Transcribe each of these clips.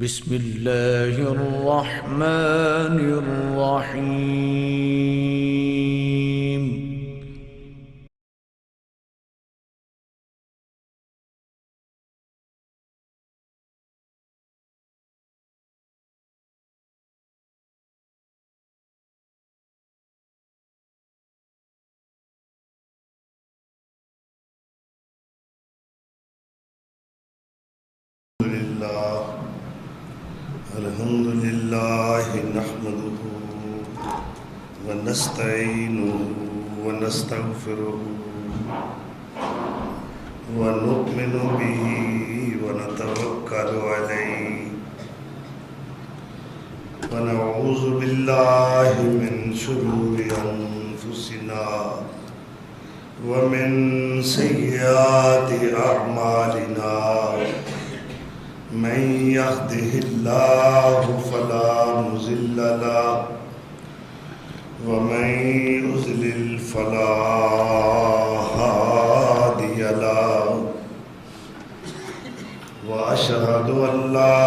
بسم الله الرحمن الرحيم. الحمد لله نحمده ونستعينه ونستغفره ونؤمن به ونتوكل عليه ونعوذ بالله من شرور أنفسنا ومن سيئات أعمالنا من يهده الله فلا مضل له ومن يضلل فلا هادي له وأشهد أن لا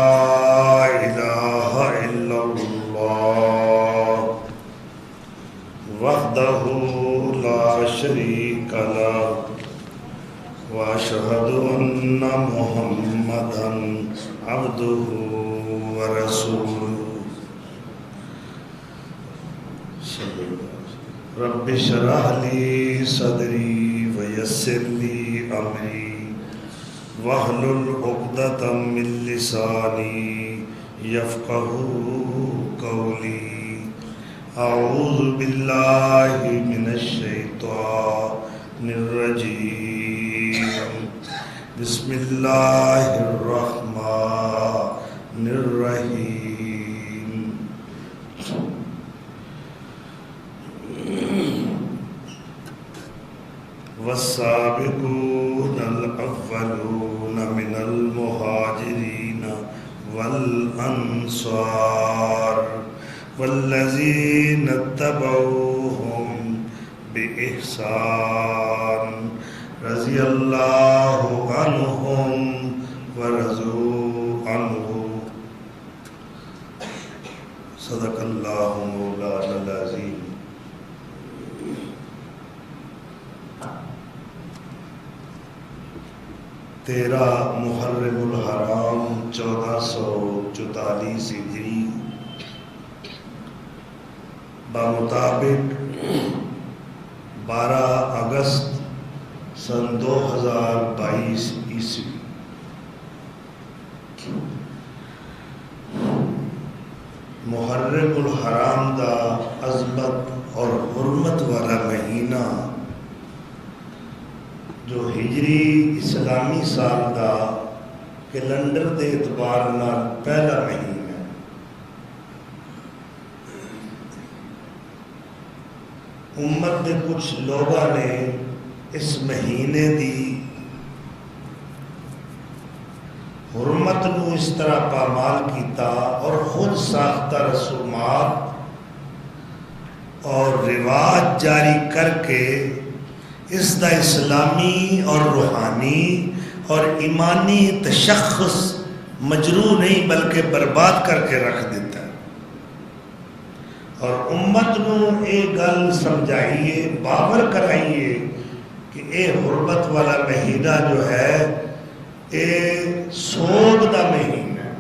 إله إلا الله وحده لا شريك له وأشهد أن محمدًا عبده ورسوله رب اشرح لي صدري ويسر لي أمري واحلل عقدة من لساني يفقهوا قولي أعوذ بالله من الشيطان الرجيم بسم الله الرحمن الرحيم والسابقون الأولون من المهاجرين والأنصار والذين اتبعوهم بإحسان رضي الله عنهم ورضوا عنه صدق الله مولانا العظيم. تیرہ محرم الحرام 1444 ہجری بمطابق 12 اگست سن 2022 عیسوی محرم الحرام دا عظمت اور حرمت والا مہینہ جو ہجری اسلامی سال دا کیلنڈر دے اعتبار نال پہلا مہینہ ہے. امت دے کچھ لوگاں نے اس مہینے دی حرمت نو اس طرح پامال کیتا اور خود ساختہ رسومات اور رواج جاری کر کے اس دا اسلامی اور روحانی اور ایمانی تشخص مجروح نہیں بلکہ برباد کر کے رکھ دیتا ہے. اور امت نو اے گل سمجھائیے، باور کرائیے کہ اے حرمت والا مہینہ جو ہے اے سوگ دا مہینہ ہے،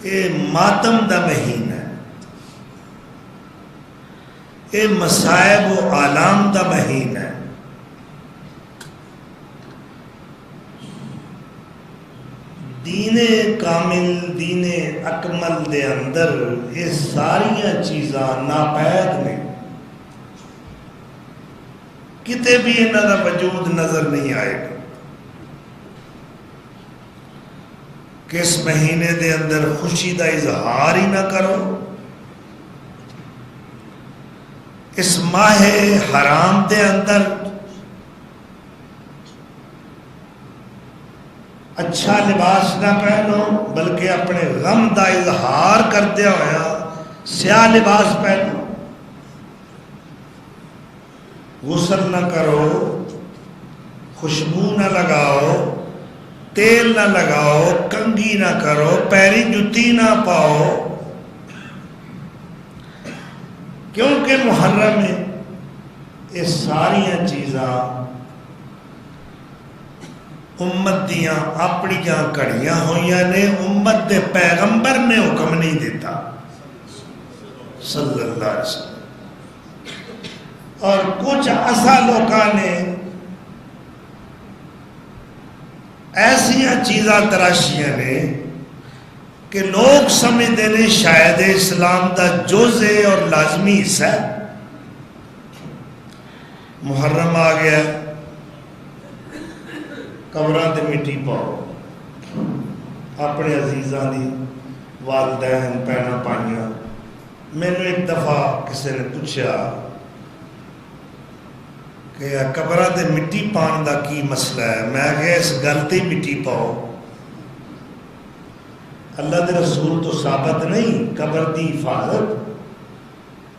اے ماتم دا مہینہ ہے، اے مصائب و آلام دا مہینہ ہے. دین کامل دین اکمل دے اندر یہ ساریاں چیزاں ناپید نے، کتے بھی انہاں دا وجود نظر نہیں آئے گا. کہ اس مہینے دے اندر خوشی دا اظہار ہی نہ کرو، اس ماہ حرام دے اندر اچھا لباس نہ پہنو بلکہ اپنے غم دا اظہار کرتے ہویا سیاہ لباس پہنو. غسل نہ کرو، خوشبو نہ لگاؤ، تیل نہ لگاؤ، کنگھی نہ کرو، پیری جتی نہ پاؤ، کیونکہ محرم ہے۔ یہ ساریاں چیزاں امت دیاں اپنیاں کڑیاں ہوئیاں نے، امت دے پیغمبر نے حکم نہیں دیتا صلی اللہ علیہ وسلم۔ اور کچھ ایسا لوکاں نے ایسیاں چیزاں تراشیاں نے کہ لوگ سمجھتے ہیں شاید اسلام دا جزء اور لازمی حصہ ہے۔ محرم آ گیا، قبراں تے مٹی پاؤ، اپنے عزیزاں دی والدین بھیناں پائیاں۔ مینوں ایک دفعہ کسی نے پوچھا کہ قبراں تے مٹی پان دا کی مسئلہ ہے؟ میں کہ اس گل تے مٹی پاؤ، اللہ دے رسول تو ثابت نہیں قبر دی حفاظت،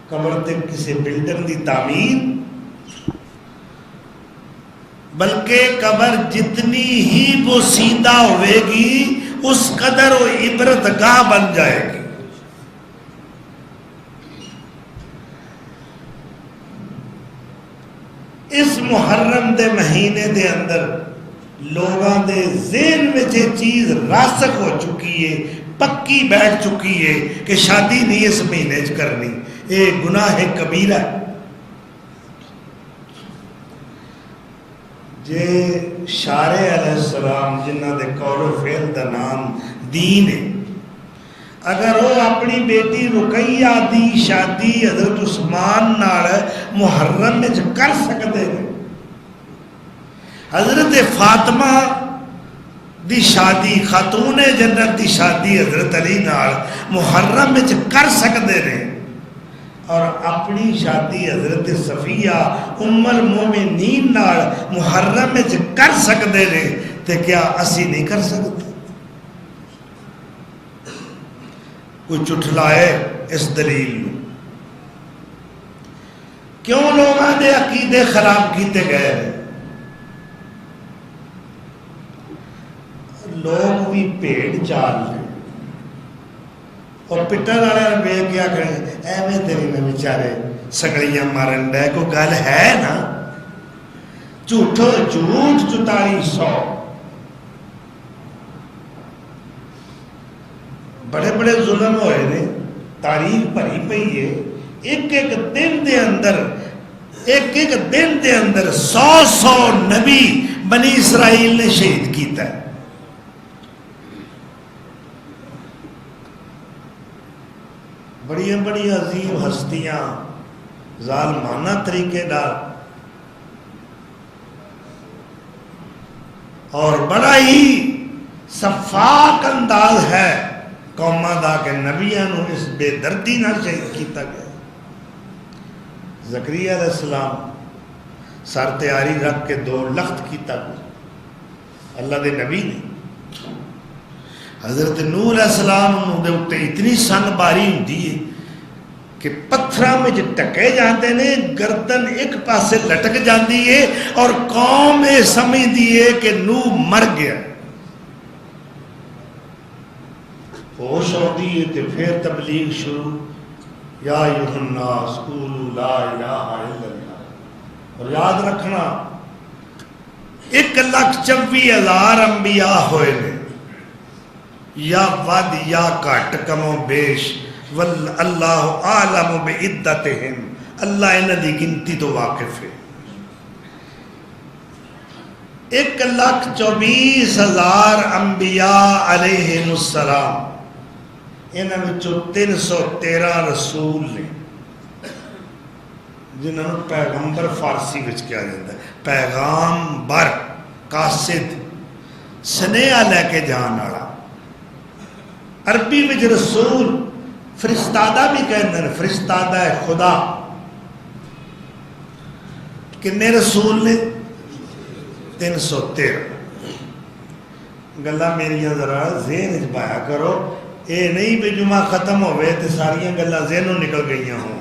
قبر تے کسی بلڈنگ دی تعمیر، بلکہ قبر جتنی ہی بوسیدہ ہوئے گی اس قدر وہ عبرت گاہ بن جائے گی۔ اس محرم دے مہینے دے اندر لوگاں دے ذہن میں یہ چیز راسخ ہو چکی ہے، پکی بیٹھ چکی ہے کہ شادی نہیں اس مہینے چ کرنی، یہ گناہ کبیرہ ہے۔ جے شارع علیہ السلام جنہ دے قول و فعل دا نام دین ہے، اگر وہ اپنی بیٹی رقیہ دی شادی حضرت عثمان نال محرم میں کر سکتے ہیں، حضرت فاطمہ دی شادی خاتون جنت دی شادی حضرت علی نال محرم میں کر سکتے ہیں، اور اپنی شادی حضرت صفیہ ام المومنین نال محرم میں کر سکتے ہیں، تو کیا اسی نہیں کر سکتے؟ کوئی چٹھلائے اس دلیل کیوں لوگاں دے عقیدے خراب کیتے گئے ہیں؟ لوگ بھی بھیڑ چال ہیں، اور پٹن والے بے کیا کریں ایویں تیری میں بیچارے سگڑیاں مارن ڈے، کوئی گل ہے نا؟ جھوٹو جھوٹ 4400 بڑے بڑے ظلم ہوئے نے، تاریخ بھری پئی ہے، ایک ایک دن دے اندر 100 نبی بنی اسرائیل نے شہید کیتا ہے۔ بڑی بڑی عظیم ہستیاں ظالمانہ طریقے نال اور بڑا ہی صفاق انداز ہے قوماں دا کہ نبیاں نو اس بے دردی نال شہید کیتا گیا۔ زکریا علیہ السلام سر تیاری رکھ کے 2 لخت کیتا گیا اللہ دے نبی نے۔ حضرت نوح علیہ السلام دے اتے اتنی سنگ باری ہوندی ہے کہ پتھراں میں ٹکے جاندے نے، گردن ایک پاسے لٹک جاندی ہے، اور قوم یہ سمجھدی ہے کہ نوح مر گیا۔ ہوش ہوتی ہے تو پھر تبلیغ شروع، یا ایھا الناس قولوا لا الہ الا اللہ۔ اور یاد رکھنا 1,24,000 انبیاء ہوئے نے، یا ود یا گھٹ کم و بیش، واللہ اعلم بعدتہم، اللہ انہاں دی گنتی تو واقف ہے۔ 1,24,000 انبیاء علیہم السلام، انہاں وچوں 313 رسول نے جنہاں نوں پیغمبر فارسی وچ کہا جاتا ہے، پیغام بر، قاصد، سنیہا لے کے جان والا۔ عربی وچ رسول فرستادہ بھی کہندے ہیں، فرستادہ خدا۔ کنے رسول نے؟ 313۔ گلاں میریاں ذرا ذہن وچ پایا کرو، اے نہیں بھی جمعہ ختم ہوئے تے ساریاں گلاں ذہنوں نکل گئیاں ہوں،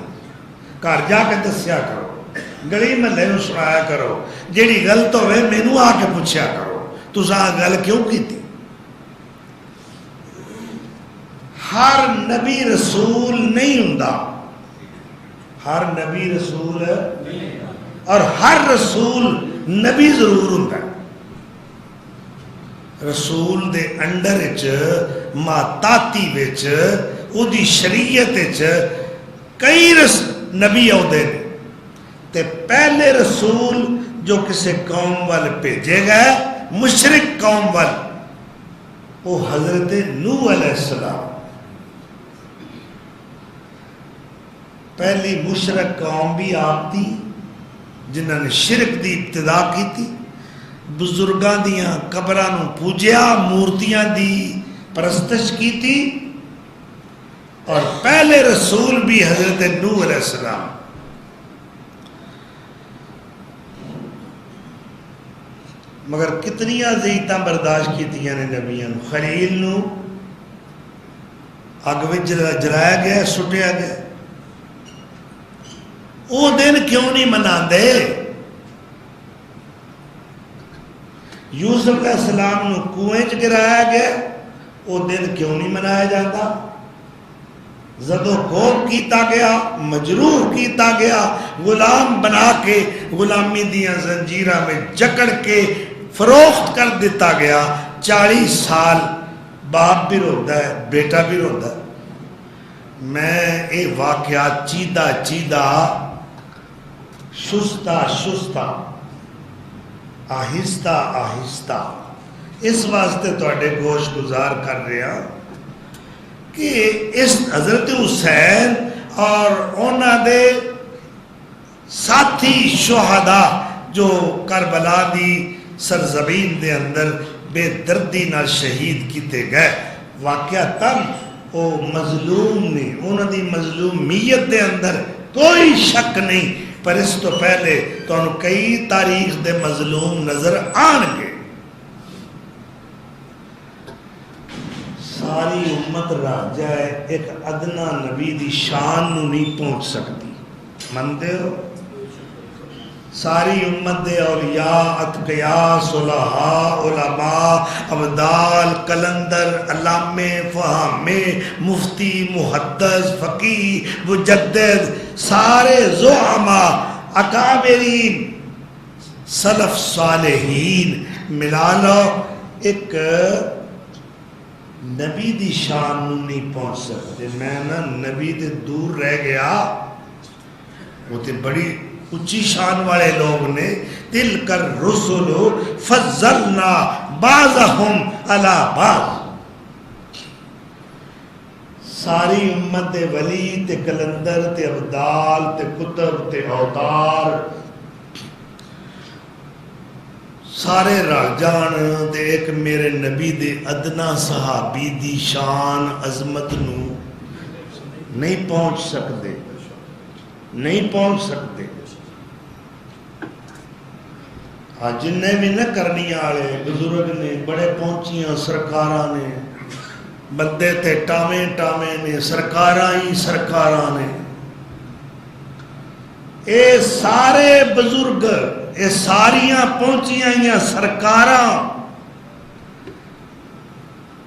گھر جا کے دسیا کرو، گلی محلے نوں سنایا کرو، جیڑی غلط ہوئے مینوں آ کے پوچھیا کرو، تساں گل کیوں کی تھی؟ ہر نبی رسول نہیں ہوندا، ہر نبی رسول اور ہر رسول نبی ضرور ہوندا ہے۔ رسول دے انڈر وچ ماتاتی وچ او دی شریعت وچ کئی نبی آؤندے نے، تے پہلے رسول جو کسے قوم وال بھیجے گئے مشرک قوم وال، وہ حضرت نوح علیہ السلام، پہلی مشرک قوم بھی آپ دی جنہوں نے شرک دی ابتدا کی تھی، بزرگاں دیاں قبراں نوں پوجیا، مورتیاں دی پرستش کی تھی، اور پہلے رسول بھی حضرت نوح علیہ السلام۔ مگر کتنی ذیتاں برداشت کیتیاں نے نبیاں نوں، خلیل نوں اگ وچ جلایا گیا، سٹیا گیا، وہ دن کیوں نہیں مناندے؟ یوسف علیہ السلام نو کنویں چ گرایا گیا، وہ دن کیوں نہیں منایا جاتا؟ زدو کوب کیتا گیا، مجروح کیتا گیا، غلام بنا کے غلامی دیاں زنجیراں میں جکڑ کے فروخت کر دیتا گیا، 40 سال باپ بھی روندا ہے، بیٹا بھی روندا ہے۔ میں اے واقعات چیدہ چیدہ شستہ آہستہ آہستہ اس واسطے تواڈے گوش گزار کر رہا کہ اس حضرت حسین اور انہاں دے ساتھی شہداء جو کربلا دی سرزمین دے اندر بے دردی نال شہید کیتے گئے، واقعتاً وہ مظلوم نے، انہاں دی مظلومیت دے اندر کوئی شک نہیں، پر اس تو پہلے تو انہوں کئی تاریخ دے مظلوم نظر آن گے۔ ساری امت رہ جائے ایک ادنا نبی دی شان نو نہیں پہنچ سکتی، مندے ہو؟ ساری امت دے اولیاء، اتقیاء، صلحاء، علماء، ابدال، کلندر، علامے، فہامے، مفتی، محدث، فقیہ، مجدد، سارے زعماء، اکابرین، سلف صالحین ملا لو، ایک نبی دی شان نو نہیں پہنچ سکتے۔ میں نا نبی دے دور رہ گیا، وہ تے بڑی اچھی شان والے لوگ نے، تل کر رسول فضلنا بعضهم علی بعض، ساری امت دے ولی تے کلندر تے ابدال تے کتب تے اوتار سارے راجان تے ایک میرے نبی دے ادنا صحابی دی شان عظمت نو نہیں پہنچ سکتے، نہیں پہنچ سکتے۔ جن نے بھی نہ کرنی آلے بزرگ نے، بڑے پہنچیاں سرکاراں نے، بندے تے ٹامے ٹامے نے، سرکاراں ہی سرکاراں نے، اے سارے بزرگ، اے ساریاں پہنچیاں ہی سرکاراں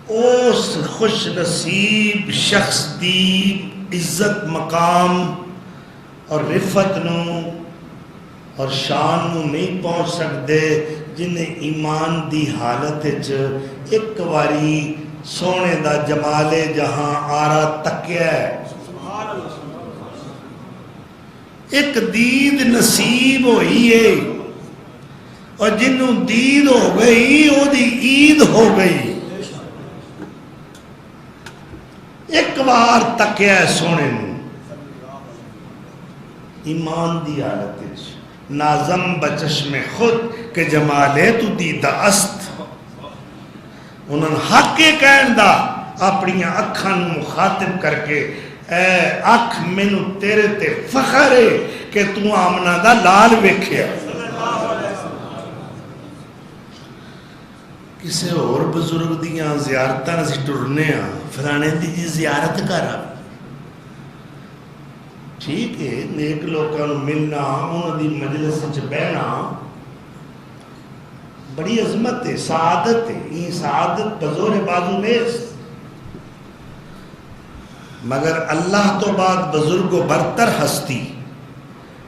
اس خوش نصیب شخص دی عزت مقام اور رفت نو اور شان نو نہیں پہنچ سکتے جنہیں ایمان دی حالت ایک واری سونے دا جمال جہاں آرا تکیا ہے، ایک دید نصیب ہوئی ہے، اور جنہوں دید ہو گئی وہ دی عید ہو گئی، ایک بار تکیا ہے سونے نو ایمان دی حالت ہے۔ نازم بچشم خود کہ جمالے تو دیدہ است، انہوں نے حق کے کہن دا اپنی اکھاں مخاطب کر کے، اے اکھ مینو تیرے تے فخر ہے کہ تو آمنہ دا لال ویکھیا۔ کسے اور بزرگ دیاں زیارتاں سے ٹرنے ہاں، فلانے دی جی زیارت کرا، ٹھیک ہے، نیک لوگوں ملنا، انہوں دی مجلس وچ بہنا، بڑی عظمت ہے، سعادت ہے، یہ سعادت بزور بازو نیست، مگر اللہ تو بعد بزرگ و برتر ہستی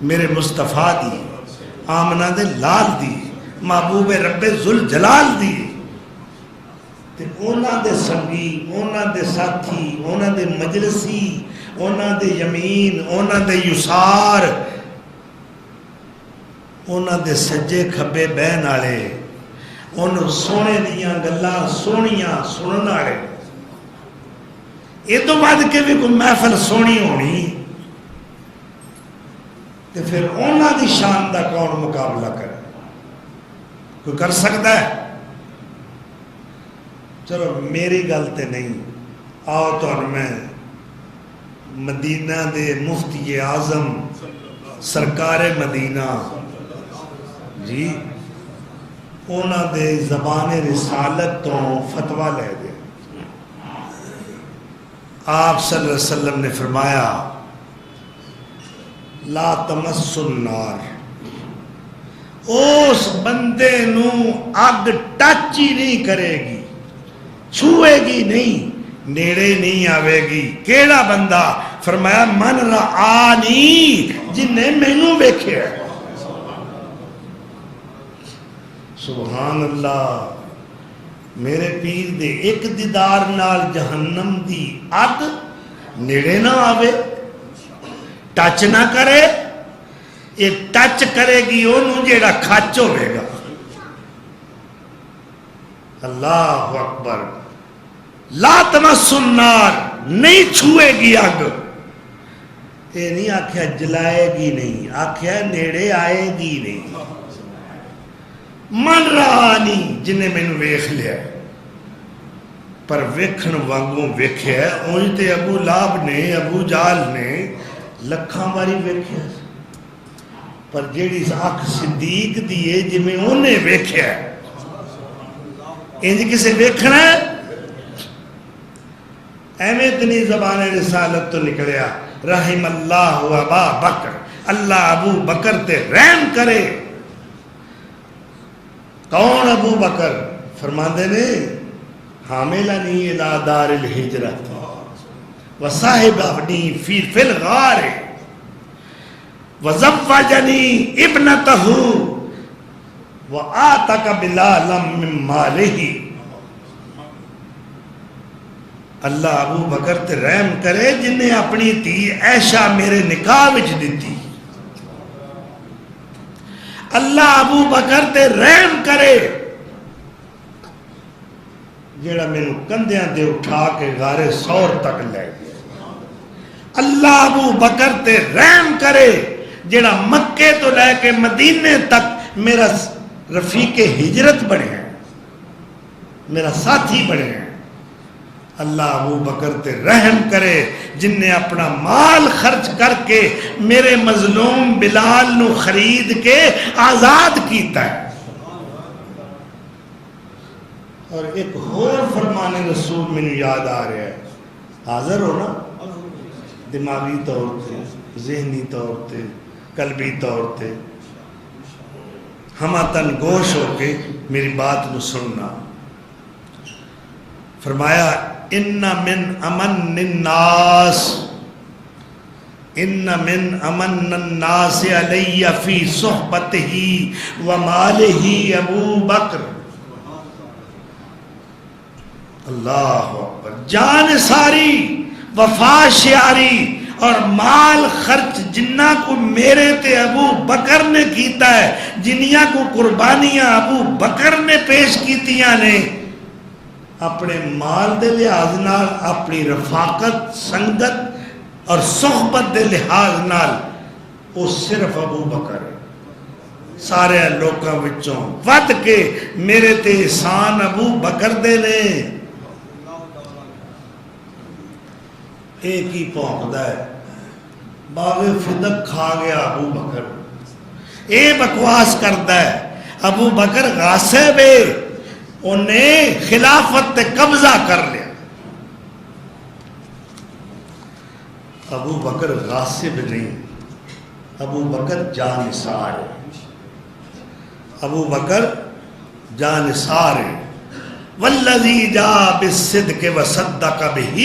میرے مصطفیٰ دی، آمنہ دے لال دی، محبوب رب ذوالجلال دی، تے اونا دے سنگی، اونا دے ساتھی، اونا دے مجلسی، اونا دے یمین، اونا دے یسار، اونا دے سجے کھبے بہن آڑے، ان سونے دیاں گلاں سونیاں سنن آڑے، یہ تو بعد کے بھی کوئی محفل سونی ہونی تو پھر اونا دی شان دا کون مقابلہ کرے؟ کوئی کر سکتا ہے؟ چلو میری غلطی نہیں، آؤ تو میں مدینہ دے مفتی اعظم سرکار مدینہ جی اونا دے زبان رسالت تو فتویٰ لے دے۔ آپ صلی اللہ علیہ وسلم نے فرمایا لا تمس النار، اس بندے نو اگ ٹچ ہی نہیں کرے گی، چھوئے گی نہیں، نیڑے نہیں آوے گی۔ کیڑا بندہ؟ فرمایا من رآنی، جن نے مینوں ویکھے۔ سبحان اللہ، میرے پیر دے ایک دیدار نال جہنم دی اگ نیڑے نہ آوے، ٹچ نہ کرے، یہ ٹچ کرے گی انہوں جیڑا کھچ ہوئے گا۔ اللہ اکبر، لا تمس النار، نہیں چھوئے گی اگ، یہ نہیں آکھیا جلائے گی نہیں، آکھیا نیڑے آئے گی نہیں۔ من رآنی، جنہیں میں نے ویکھ لیا، پر ویکھن وانگوں ویکھیا ہے، اونج تے ابو لہب نے، ابو جہل نے لکھاں باری ویکھیا، پر جیڑی اکھ صدیق دیئے جنہیں انہیں ویکھیا ہے، انج کسے ویکھنا ہے؟ اہمیں اتنی زبان رسالت تو نکلیا، رحم اللہ ابا بکر، اللہ ابو بکر تے رحم کرے۔ کون ابو بکر؟ فرماندے نے حاملنی الی دار الہجرت وصاحبنی فی الغار وزوجنی ابنتہ وآتک بلالا من مالہ۔ اللہ ابو بکر تے رحم کرے جنہیں اپنی تھی عائشہ میرے نکاح وچ دیتی۔ اللہ ابو بکر تے رحم کرے جیڑا میں نو کندیاں دے اٹھا کے غار سور تک لے گیا۔ اللہ ابو بکر تے رحم کرے جیڑا مکے تو لے کے مدینے تک میرا رفیق ہجرت بنے ہیں، میرا ساتھی بنے ہیں۔ اللہ ابو بکر تے رحم کرے جن نے اپنا مال خرچ کر کے میرے مظلوم بلال نو خرید کے آزاد کیتا ہے۔ اور ایک اور فرمان رسول میں یاد آ رہا ہے، حاضر ہو نا، دماغی طور تے، ذہنی طور تے، قلبی طور تے ہما تن گوش ہو کے میری بات نو سننا۔ فرمایا ان من امن الناس، ان من امن الناس علی فی صحبتہ ومالہ ابو بکر۔ اللہ اکبر، جان ساری، وفا شیاری اور مال خرچ جنہ کو میرے تے ابو بکر نے کیتا ہے، جنیاں کو قربانیاں ابو بکر نے پیش کیتیاں نے، اپنے مال دے لحاظ نال، اپنی رفاقت سنگت اور صحبت دے لحاظ نال وہ صرف ابو بکر ہے۔ سارے لوکاں وچوں ود کے میرے تے احسان ابو بکر دے نے۔ ایک ہی پونکدا ہے، باغ فدق کھا گیا ابو بکر، اے بکواس کرتا ہے ابو بکر غاصب ہے، انہیں خلافت تے قبضہ کر لیا۔ ابو بکر غاصب نہیں، ابو بکر جانثار ہے، ابو بکر جان سارے والذی جاء بالصدق وصدق بہ،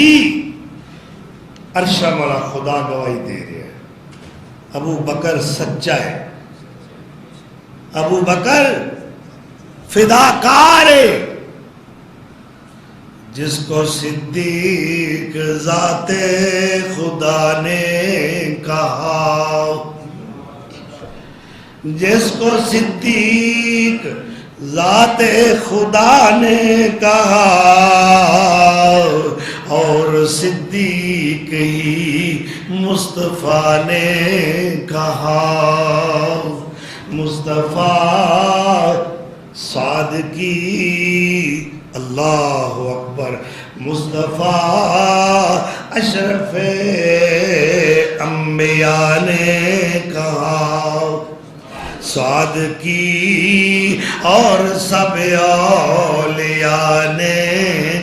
عرش والا خدا گواہی دے رہے ہیں ابو بکر سچا ہے، ابو بکر فداکار ہے، جس کو صدیق ذات خدا نے کہا، جس کو صدیق ذات خدا نے کہا، اور صدیق ہی مصطفیٰ نے کہا، مصطفیٰ صادقی، اللہ اکبر، مصطفیٰ اشرف انبیاء نے کہا، صادقی اور سب اولیاء نے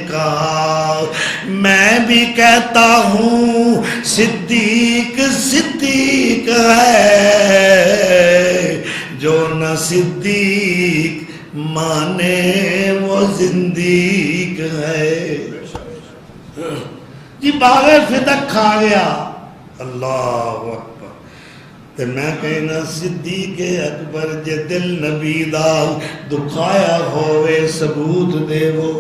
کہا، میں بھی کہتا ہوں صدیق صدیق ہے، جو نہ صدیق مانے وہ زندیق ہے۔ جی باغ فدق کھا گیا، اللہ اکبر، تے میں کہنا صدیق اکبر جے دل نبی دا دکھایا ہوئے ثبوت دے وہ،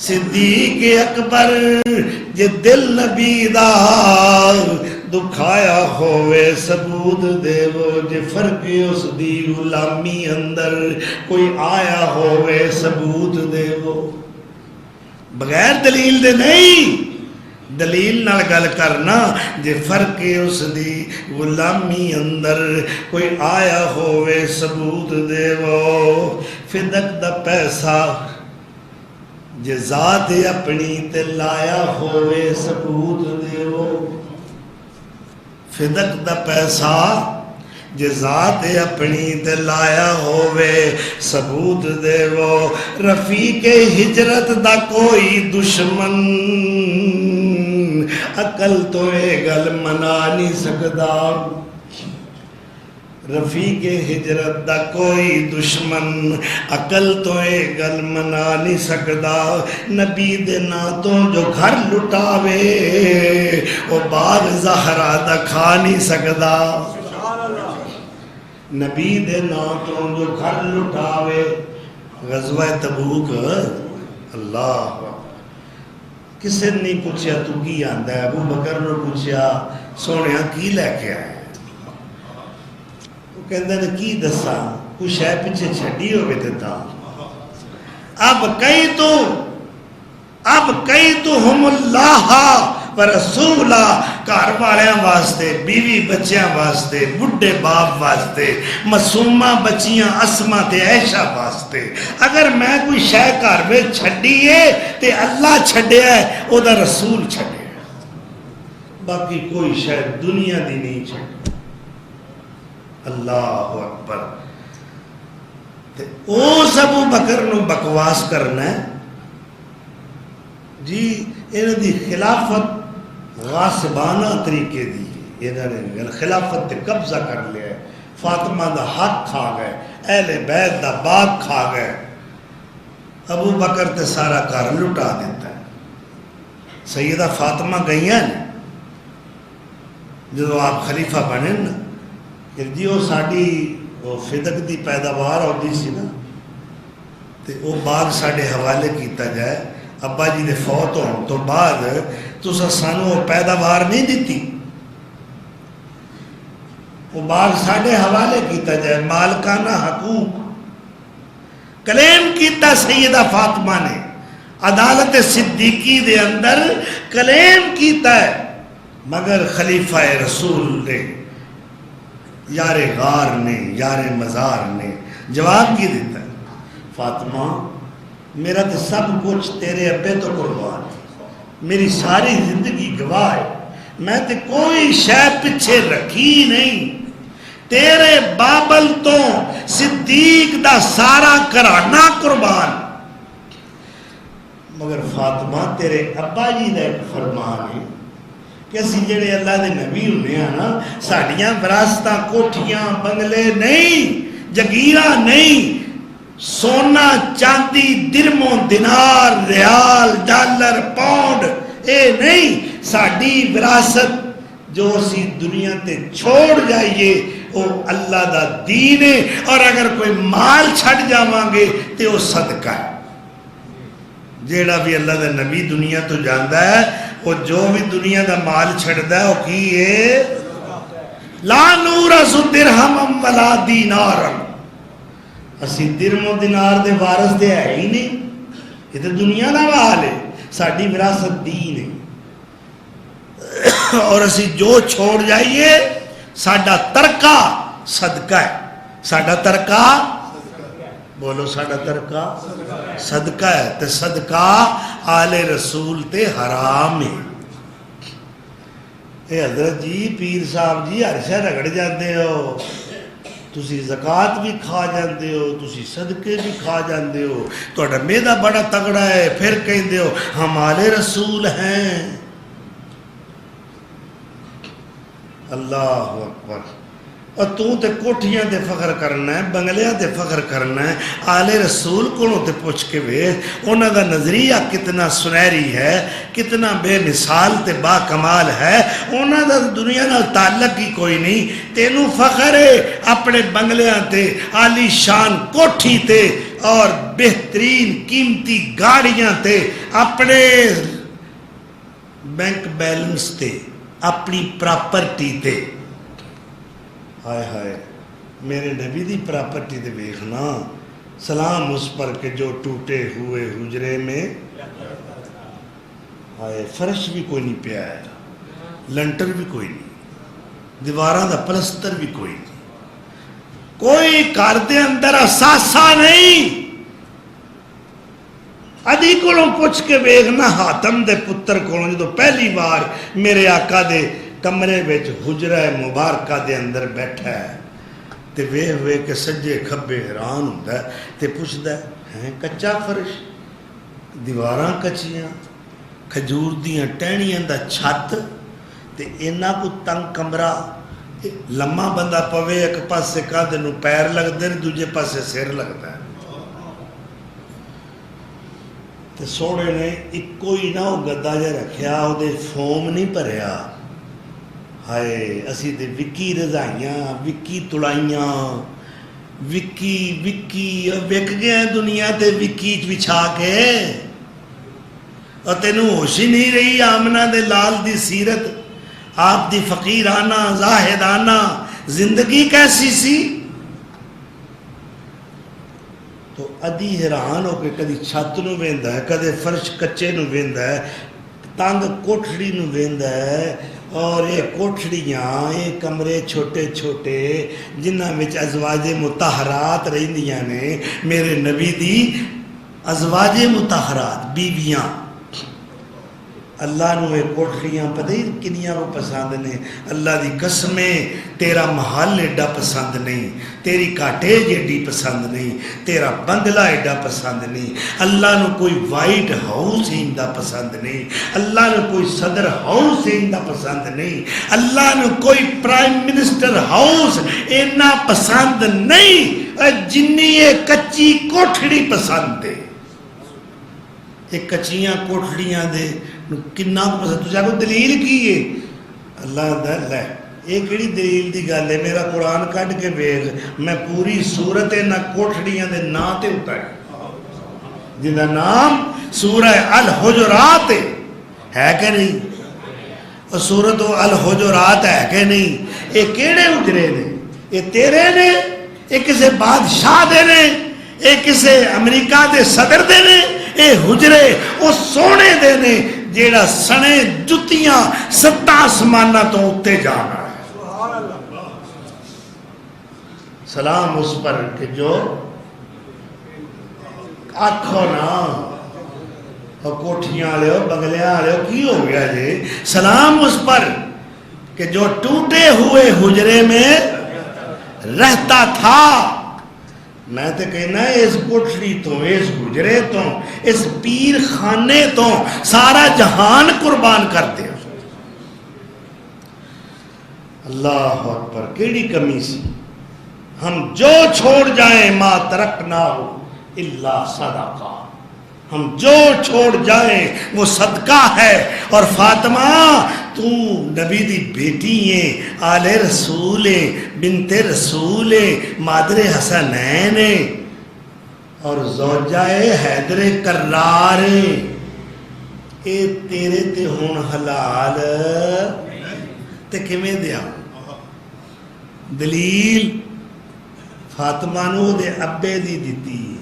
صدیق اکبر جے دل نبی دا دکھایا ہوئے ثبوت دے وہ، جے فرق اس دی غلامی اندر کوئی آیا ہوئے ثبوت دے وہ، بغیر دلیل دے نہیں، دلیل نال گل کرنا، جے فرق اس دی غلامی اندر کوئی آیا ہوئے ثبوت دے وہ، فدق دا پیسہ جے ذات اپنی تے لایا ہوئے ثبوت دے وہ، فدق دا پیسہ جے ذات اپنی تے لایا ہوئے ثبوت دے وہ، رفیق ہجرت دا کوئی دشمن عقل تو اے گل منا نہیں سکدا، رفیق ہجرت دا کوئی دشمن عقل تو اے گل منا نہیں سکدا، نبی دے نا تو جو گھر لٹاوے وہ باغ زہرا دا کھا نہیں سکدا، نبی دے نا تو جو گھر لٹاوے، غزوہ تبوک، اللہ کسے نہیں پوچھیا تو کی آندا ہے، ابو بکر نے پوچھیا سونیا کی لے کے آئے، وہ کہندے نے کی دسا، کچھ ہے پیچھے چھڈی ہوئے دیتا، اب کئی تو ہم اللہ و رسولہ، گھر والیاں واسطے، بیوی بچیاں واسطے، بڈھے باپ واسطے، معصومہ بچیاں اسما تے عائشہ واسطے، اگر میں کوئی شے گھر وچ چھڈیے تے اللہ چھڈیا ہے، او دا رسول چھڈیا ہے، باقی کوئی شے دنیا دی نہیں چھڈی، اللہ اکبر۔ تے اس ابو بکر نو بکواس کرنا ہے جی، انہوں دی خلافت غاصبانہ طریقے دی، انہوں نے خلافت تے قبضہ کر لیا ہے، فاطمہ دا حق کھا گئے، اہل بیت دا باغ کھا گئے، ابو بکر تے سارا گھر لٹا دیتا ہے۔ سیدہ فاطمہ گئی ہیں جدو آپ خلیفہ بنے نا، کہ جی وہ ساڑی فدق دی پیداوار ہوتی سی نا، تے وہ باغ ساڑے حوالے کیتا جائے، ابا جی دے فوت ہون تو بعد تسا سانو وہ پیداوار نہیں دیتی، وہ باغ ساڑے حوالے کیتا جائے، مالکانہ حقوق کلیم کیتا سیدہ فاطمہ نے، عدالت صدیقی دے اندر کلیم کیتا ہے، مگر خلیفہ رسول نے، یار غار نے، یار مزار نے جواب کی دیتا ہے، فاطمہ میرا تو سب کچھ تیرے ابے تو قربان ہے، میری ساری زندگی گواہ ہے، میں تو کوئی شے پیچھے رکھی نہیں، تیرے بابل تو صدیق دا سارا گھرانہ قربان، مگر فاطمہ تیرے ابا جی دا ایک فرمان ہے کہ اسی جڑے اللہ دے نبی ہونے ہیں نا، ساڑیاں وراثتاں کوٹھیاں بنگلے نہیں، جگیرہ نہیں، سونا چاندی درم و دینار ریال ڈالر پاؤنڈ اے نہیں، ساڈی وراثت جو اسی دنیا تے چھوڑ جائیے وہ اللہ دا دین ہے، اور اگر کوئی مال چھڑ جاواں گے تے وہ صدقہ ہے۔ جیڑا بھی اللہ دا نبی دنیا تو جاندا ہے وہ جو بھی دنیا دا مال چھڑدا ہے وہ کی ہے؟ لا نورث درہم ولا دینارا، اسی درم و دینار دے وارث دے ہے ہی نہیں، یہ تو دنیا دا مال ہے، ساڈی وراثت دین ہے، اور اسی جو چھوڑ جائیے ساڈا ترکہ صدقہ ہے، ساڈا ترکہ بولو، ساڈا ترکہ صدقہ ہے، تے صدقہ آل رسول تے حرام ہے۔ اے حضرت جی پیر صاحب جی ہر شے رگڑ جاندے ہو، تسی زکوٰۃ بھی کھا جاندے ہو، تسی صدقے بھی کھا جاندے ہو، تہاڈا میدا بڑا تگڑا ہے، پھر کہندے ہو ہم آل رسول ہیں۔ اللہ اکبر، اور تو تے کوٹھیاں تے فخر کرنا ہے، بنگلیاں تے فخر کرنا ہے، آل رسول کونوں تے پوچھ کے ویکھ انہاں دا نظریہ کتنا سنہری ہے، کتنا بے مثال تے با کمال ہے، انہاں دا دنیا نال تعلق ہی کوئی نہیں، تینوں فخر ہے اپنے بنگلیاں تے، عالی شان کوٹھی تے، اور بہترین قیمتی گاڑیاں تے، اپنے بینک بیلنس تے، اپنی پراپرٹی تے۔ ہائے ہائے، میرے نبی دی پراپرٹی تے ویکھنا، سلام اس پر کہ جو ٹوٹے ہوئے حجرے میں، ہائے فرش بھی کوئی نہیں پیا ہے، لنٹر بھی کوئی نہیں، دیواراں دا پلستر بھی کوئی نہیں، کوئی گھر دے اندر اثاثہ نہیں۔ ادھی کولوں پوچھ کے ویکھنا حاتم دے پتر کولوں جدوں پہلی بار میرے آقا دے کمرے وچ حجرہ مبارکہ دے اندر بیٹھا ہے تے ویکھ ویکھ کے سجے کھبے حیران ہوندا ہے تے پوچھدا ہے کچا فرش، دیواراں کچیاں، کھجور دیاں ٹہنیاں دا چھت تے اینا کو تنگ کمرہ، لمحہ بندہ پوے ایک پاسے کاندھے نوں پیر لگدے نے دوجے پاسے سر لگدا ہے، تے سوڑے نے اکو ہی نہ وہ گدا جہ رکھیا، وہ دے فوم نہیں بھریا۔ ہائے اسی تے وکی رضائیاں، وکی تڑائیاں، وکی وک گیا دنیا تے وکی بچھا کے، اور تینوں ہوش ہی نہیں رہی آمنہ دے لال دی سیرت، آپ دی فقیرانہ زاہدانہ زندگی کیسی سی؟ تو ادھی حیران ہو کے کدی چھت نو ویندا ہے، کدے فرش کچے نو ویندا ہے، تنگ کوٹھڑی نو ویندا ہے، اور یہ کوٹھڑیاں، یہ کمرے چھوٹے چھوٹے جنہاں وچ ازواج مطہرات رہندیاں نے، میرے نبی دی ازواج مطہرات بیویاں، اللہ نو یہ کوٹھڑیاں پتہ ہی کنیاں کو پسند نے، اللہ دی قسمیں تیرا محل ایڈا پسند نہیں، تیری کاٹیج ایڈی پسند نہیں، تیرا بنگلہ ایڈا پسند نہیں، اللہ نو کوئی وائٹ ہاؤس ہیندا پسند نہیں، اللہ نو کوئی صدر ہاؤس ہیندا پسند نہیں، اللہ نو کوئی پرائم منسٹر ہاؤس اینا پسند نہیں، جنی یہ کچی کوٹھڑی پسند ہے۔ ایک کچیاں کوٹھڑیاں دے کنا پسند، تجھے کوئی دلیل کی ہے؟ اللہ دا لے یہ کیڑی دلیل دی گل ہے؟ میرا قرآن کڈ کے ویکھ، میں پوری سورت نہ کوٹھڑیاں دے نام تے اتارے، جن دا نام سورہ الحجرات ہے کہ نہیں؟ اور سورت الحجرات ہے کہ نہیں؟ یہ کیڑے حجرے نے؟ یہ تیرے نے؟ یہ کسے بادشاہ دے نے؟ یہ کسے امریکہ دے صدر دے نے؟ اے حجرے او سونے دے نے جیڑا سنے جتیاں ستا آسمانہ تو اتے جانا ہے۔ سلام اس پر کہ جو آنکھوں نا اور کوٹھیاں لے ہو بنگلیاں لے ہو کی ہو گیا جی؟ سلام اس پر کہ جو ٹوٹے ہوئے حجرے میں رہتا تھا۔ میں تے کہنا ہے اس کوٹھڑی تو، اس حجرے تو، اس پیر خانے تو سارا جہان قربان کرتے ہو۔ اللہ اکبر، کیڑی کمی سی؟ ہم جو چھوڑ جائیں ما ترکنا ہو الا صدقہ، ہم جو چھوڑ جائیں وہ صدقہ ہے۔ اور فاطمہ تو نبی دی بیٹی ہیں، آل رسول ہیں، بنت رسول ہیں، مادر حسنین ہیں، اور زوجہ حیدر کرار ہیں، اے تیرے تے ہون حلال تے کیویں دیا؟ دلیل فاطمہ نو دے ابے دی دتی ہے،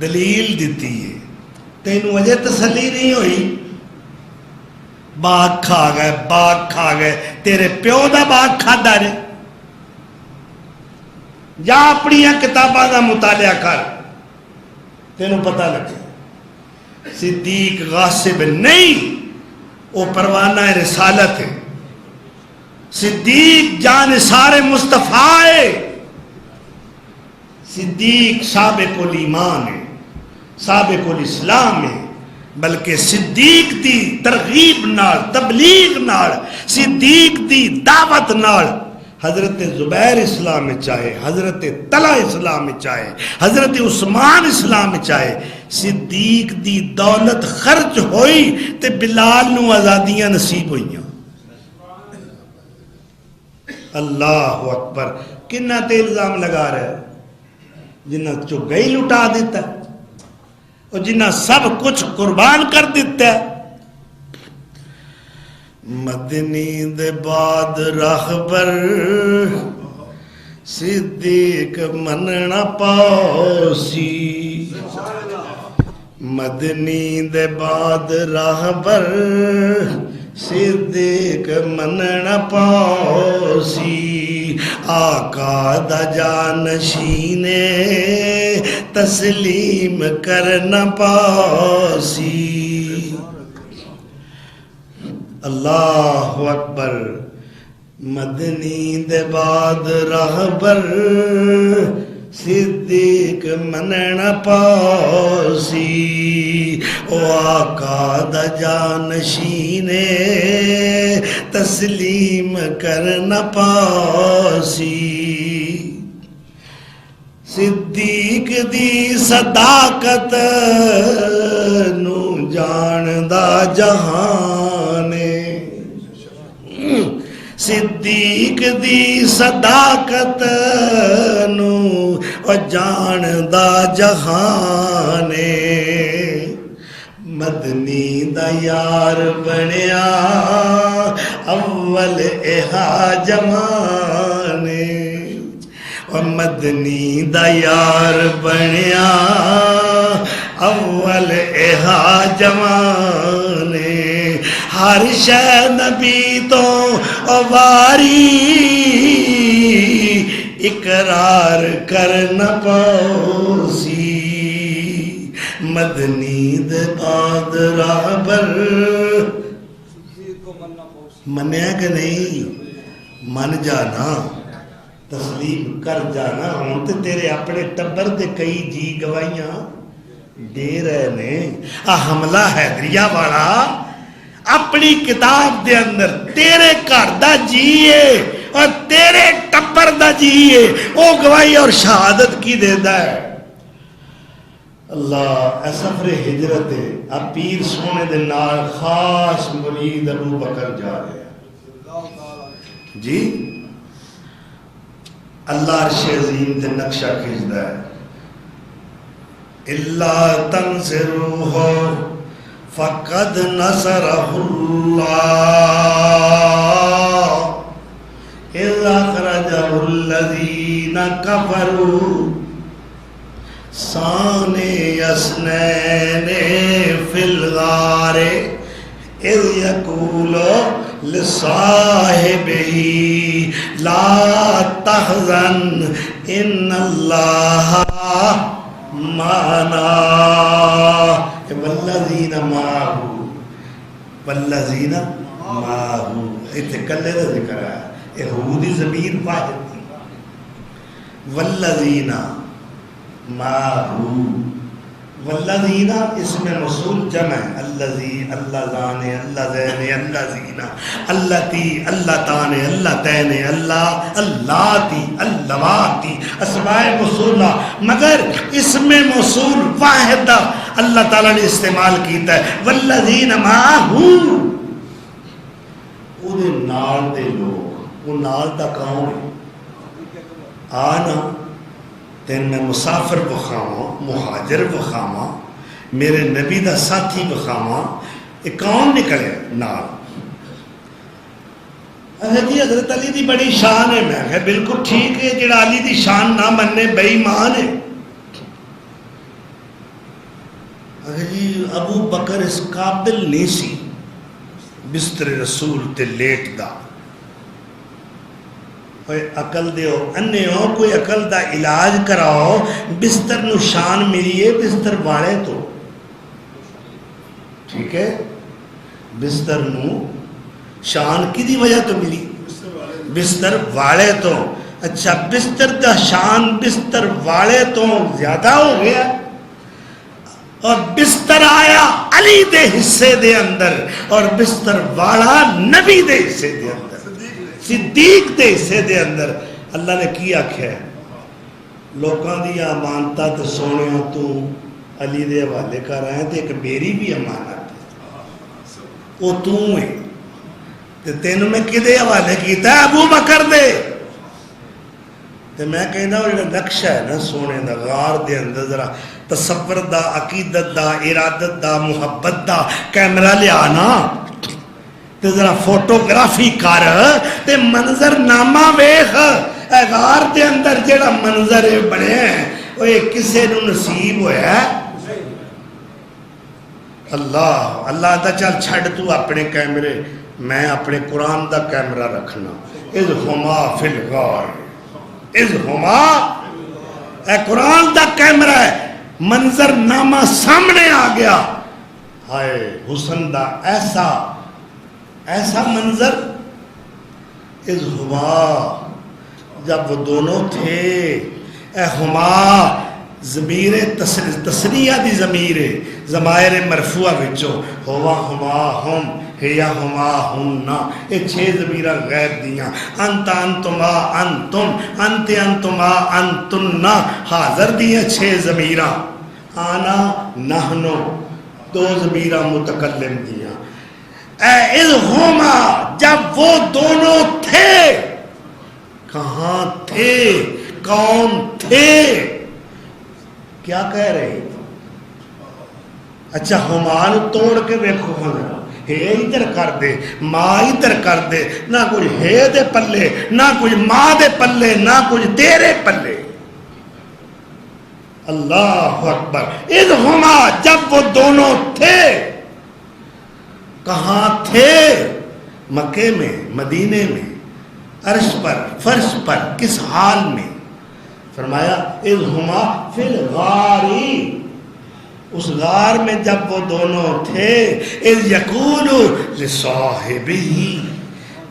دلیل دیتی ہے، تینوں وجہ تسلی نہیں ہوئی؟ باغ کھا گئے، باغ کھا گئے، تیرے پیو دا باغ کھادا نے؟ جا اپنی کتاباں دا مطالعہ کر، تینوں پتہ لگے صدیق غاصب نہیں، وہ پروانہ رسالت ہے، صدیق جانثار مصطفیٰ ہے، صدیق سابق الایمان ہے، سابق الاسلام ہے، بلکہ صدیق دی ترغیب نال، تبلیغ نال، صدیق دی دعوت نال حضرت زبیر اسلام میں چاہے، حضرت طلحہ اسلام میں چاہے، حضرت عثمان اسلام میں چاہے، صدیق دی دولت خرچ ہوئی تے بلال نو آزادیاں نصیب ہوئیاں۔ اللہ اکبر، کنا تے الزام لگا رہے ہیں؟ جنہ چو گئی لٹا دیتا ہے اور جنہ سب کچھ قربان کر دیتا ہے۔ مدنی دے بعد راہبر صدیق مننا پاسی، مدنی دے بعد راہبر صدیق مننا پاسی، آقا دا جانشینے تسلیم کرنا پاسی۔ اللہ اکبر، مدنی دے بعد راہبر صدیق مننا پاسی، او آقا دا جانشینے تسلیم کرنا پاسی۔ صدیق دی صداقت نو جاندا جہان، صدیق دی صداقت نو جاندا جہان، مدنی دا یار بنیا اول اہا جمانے، مدنی دا یار بنیا اول اہا جمانے، ہر شے نبی تو واری اقرار کرنا پاسی، مدنی دے بعد راہبر منیا کہ نہیں؟ من جانا، تسلیم کر جانا۔ ہوں تو تیرے اپنے ٹبر دے کئی جی گوائیاں دے رہے نے۔ حملہ حیدریہ والا اپنی کتاب دے اندر تیرے گھر دا جیے اور تیرے ٹبر دا جیے وہ گواہی اور شہادت کی دیتا ہے۔ اللہ اے سفر ہجرت ہے، اب پیر سونے دے نال خاص مرید ابو بکر جا رہے ہیں جی۔ اللہ عرش عظیم دے نقشہ کھچدا ہے، الا تنصروہ فقد نصرہ اللہ اذ اخرجہ الذین کفروا ثانی اثنین فی الغار اذ یقول لصاحبہ لا تحزن ان اللہ معنا، والذین معہ، والذین معہ، اتنے کلے دا ذکر ہے، یہودی ضمیر واحد تھی، والذین معہ، والذین اس میں موصول جمع ہے، الذی، اللہ زان، اللہ زین، اللہ زینا، اللہ تی، اللہ تان، اللہ تین، اللہ اللاتی، اللواتی، اسماء موصولہ، مگر اس میں موصول واحدہ اللہ تعالیٰ نے استعمال کیتا ہے، والذین معہ، او دے نال دے لوگ، وہ نال دا کون ہے؟ آنا تین میں مسافر بخاواں، مہاجر بخاواں، میرے نبی دا ساتھی بخاواں، یہ کون نکلے نال؟ جی حضرت علی دی بڑی شان ہے، میں کہا بالکل ٹھیک ہے، جڑا علی دی شان نہ مننے بے ایمان ہے۔ جی ابو بکر اس قابل نہیں سی بستر رسول تے لیٹ دا، عقل دیو، انے ہو کوئی عقل دا علاج کراؤ، بستر نو شان ملیے بستر والے تو، ٹھیک ہے، بستر نو شان کی دی وجہ تو ملی؟ بستر والے تو، اچھا بستر دا شان بستر والے تو زیادہ ہو گیا، اور بستر آیا علی دے حصے دے اندر، اور بستر والا نبی دے حصے دے اندر، صدیق دے حصے دے اندر۔ اللہ نے کی آکھیا ہے، لوکاں دی امانتاں تے سونیاں تو علی دے حوالے کر رہے ہیں، تے ایک میری بھی امانت ہے، وہ تو ہے، تے تینوں میں کدے حوالے کیتا ہے؟ ابو بکر دے۔ تے میں کہنا وہ جڑا نقشہ ہے نا سونے دا غار دے اندر، ذرا تصور دا، عقیدت دا، ارادت دا، محبت دا کیمرہ لیا نا، تے ذرا فوٹوگرافی کر، تے منظر نامہ ویخ، اے غار دے اندر جڑا منظر بنے ہیں وہ کسے نو نصیب ہویا ہے؟ اللہ اللہ دا چل چھڑ تو اپنے کیمرے، میں اپنے قرآن دا کیمرہ رکھنا، اذ ہما فی الغار، اذ ہما، اے قرآن دا کیمرہ ہے، منظر نامہ سامنے آ گیا، ہائے حسن دا ایسا منظر، اذ ہما، جب وہ دونوں تھے، اے ہما ضمیر تسنیہ دی ضمیر ضمائر مرفوعہ وچوں، ہوا ہما ہم، ہیا ہما ہننا، یہ 6 ضمیرہ غیر دیاں، انت انتما انتم، انت انتما انتنا، حاضر دیاں 6 ضمیرہ، آنا نحنو 2 ضمیرہ متکلم دیاں، اے اذ ہما، جب وہ دونوں تھے، کہاں تھے، کون تھے، کیا کہہ رہے؟ اچھا ہمان توڑ کے دیکھو، ہے ادھر کر دے، ماں ادھر کر دے، نہ کچھ ہے دے پلے، نہ کچھ ماں دے پلے، نہ کچھ تیرے پلے۔ اللہ اکبر، اذ ہما، جب وہ دونوں تھے، کہاں تھے؟ مکے میں، مدینے میں، عرش پر، فرش پر، کس حال میں؟ فرمایا اذ ہما فی الغاری، اس غار میں جب وہ دونوں تھے، اذ یقول لصاحبہ،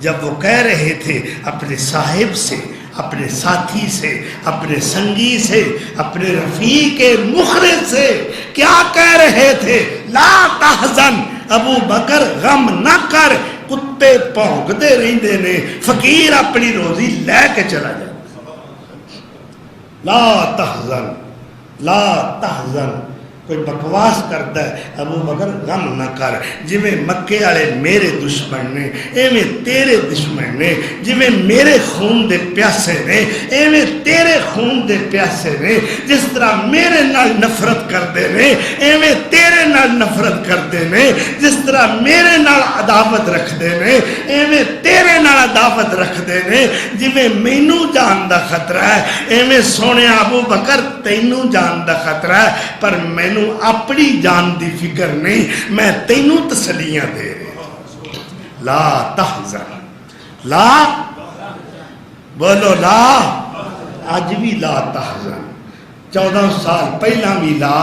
جب وہ کہہ رہے تھے اپنے صاحب سے، اپنے ساتھی سے، اپنے سنگی سے، اپنے رفیق مخلص سے، کیا کہہ رہے تھے؟ لا تحزن، ابو بکر غم نہ کر، کتے پونکتے رہندے نے، فقیر اپنی روزی لے کے چلا جائے، لا تحزن، لا تحزن، کوئی بکواس کرتا ہے، ابو بکر غم نہ کر، جویں مکے والے میرے دشمن نے ایویں تیرے دشمن نے، جویں میرے خون دے پیاسے نے ایویں تیرے خون دے پیاسے نے، جس طرح میرے نال نفرت کردے نے ایویں تیرے نال نفرت کردے نے، جس طرح میرے نال عداوت رکھدے نے ایویں تیرے نال عداوت رکھدے نے، جویں مینوں جان دا خطرہ ہے ایویں سونے ابو بکر تینوں جان دا خطرہ ہے، پر میں اپنی جان دی فکر نہیں، میں تینوں تسلیاں دے رہے، لا تحزن، لا، بولو لا، آج بھی لا تحزن، 14 سال پہلا بھی لا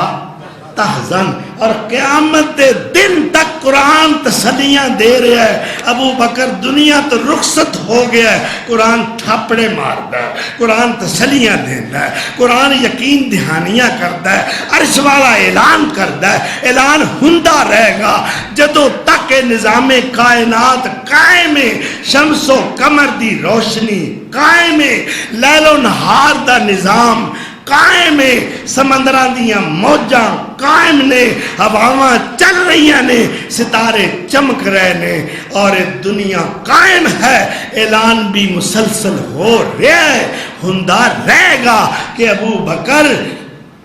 تحزن، اور قیامت دے دن تک قرآن تسلیاں دے رہا ہے. ابو بکر دنیا تو رخصت ہو گیا ہے، قرآن تھاپڑے ماردا ہے، قرآن تسلیاں دینا ہے، قرآن یقین دہانیاں کرتا ہے، عرش والا اعلان کرتا ہے. اعلان ہوندا رہے گا جدوں تک نظام کائنات قائم ہے، شمس و قمر دی روشنی قائم ہے، لیل و نہار دا نظام قائم ہے، سمندران دیاں موجاں قائم نے، ہواواں چل رہی نے، ستارے چمک رہے نے، اور دنیا قائم ہے. اعلان بھی مسلسل ہو رہا ہے، ہوندا رہے گا کہ ابو بکر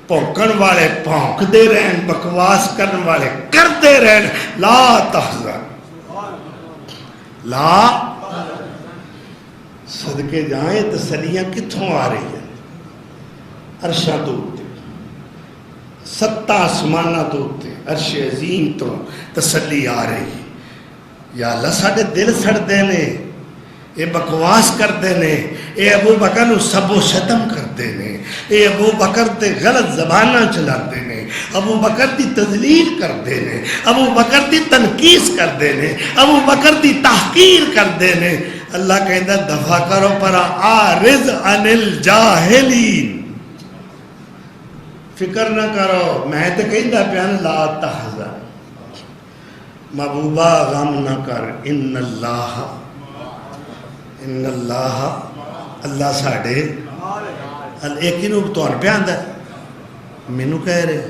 پونکن والے پونکدے رہن، بکواس کرن والے کرتے رہن. لا تحزن، لا صدقے جائیں تسلیاں کتھوں آ رہی ہیں؟ عرشاں تو اتے، ستاں آسماناں تو اتے، عرش عظیم تو تسلی آ رہی. یا اللہ ساڈے دل سڑدے نے، اے بکواس کرتے نے، اے ابو بکر نو سب و شتم کرتے نے، اے ابو بکر تے غلط زباناں چلاتے نے، ابو بکر دی تذلیل کرتے نے، ابو بکر دی تنقیص کرتے نے، ابو بکر دی تحقیر کرتے نے. اللہ کہتا دفع کرو پر آرز عن الجاہلین، فکر نہ کرو. میں تے کہندا پیا لا تحزن، محبوبہ غم نہ کر. ان اللہ اللہ ساڈے ایک ہی نو تو پہ آندا ہے، مینوں کہہ رہے،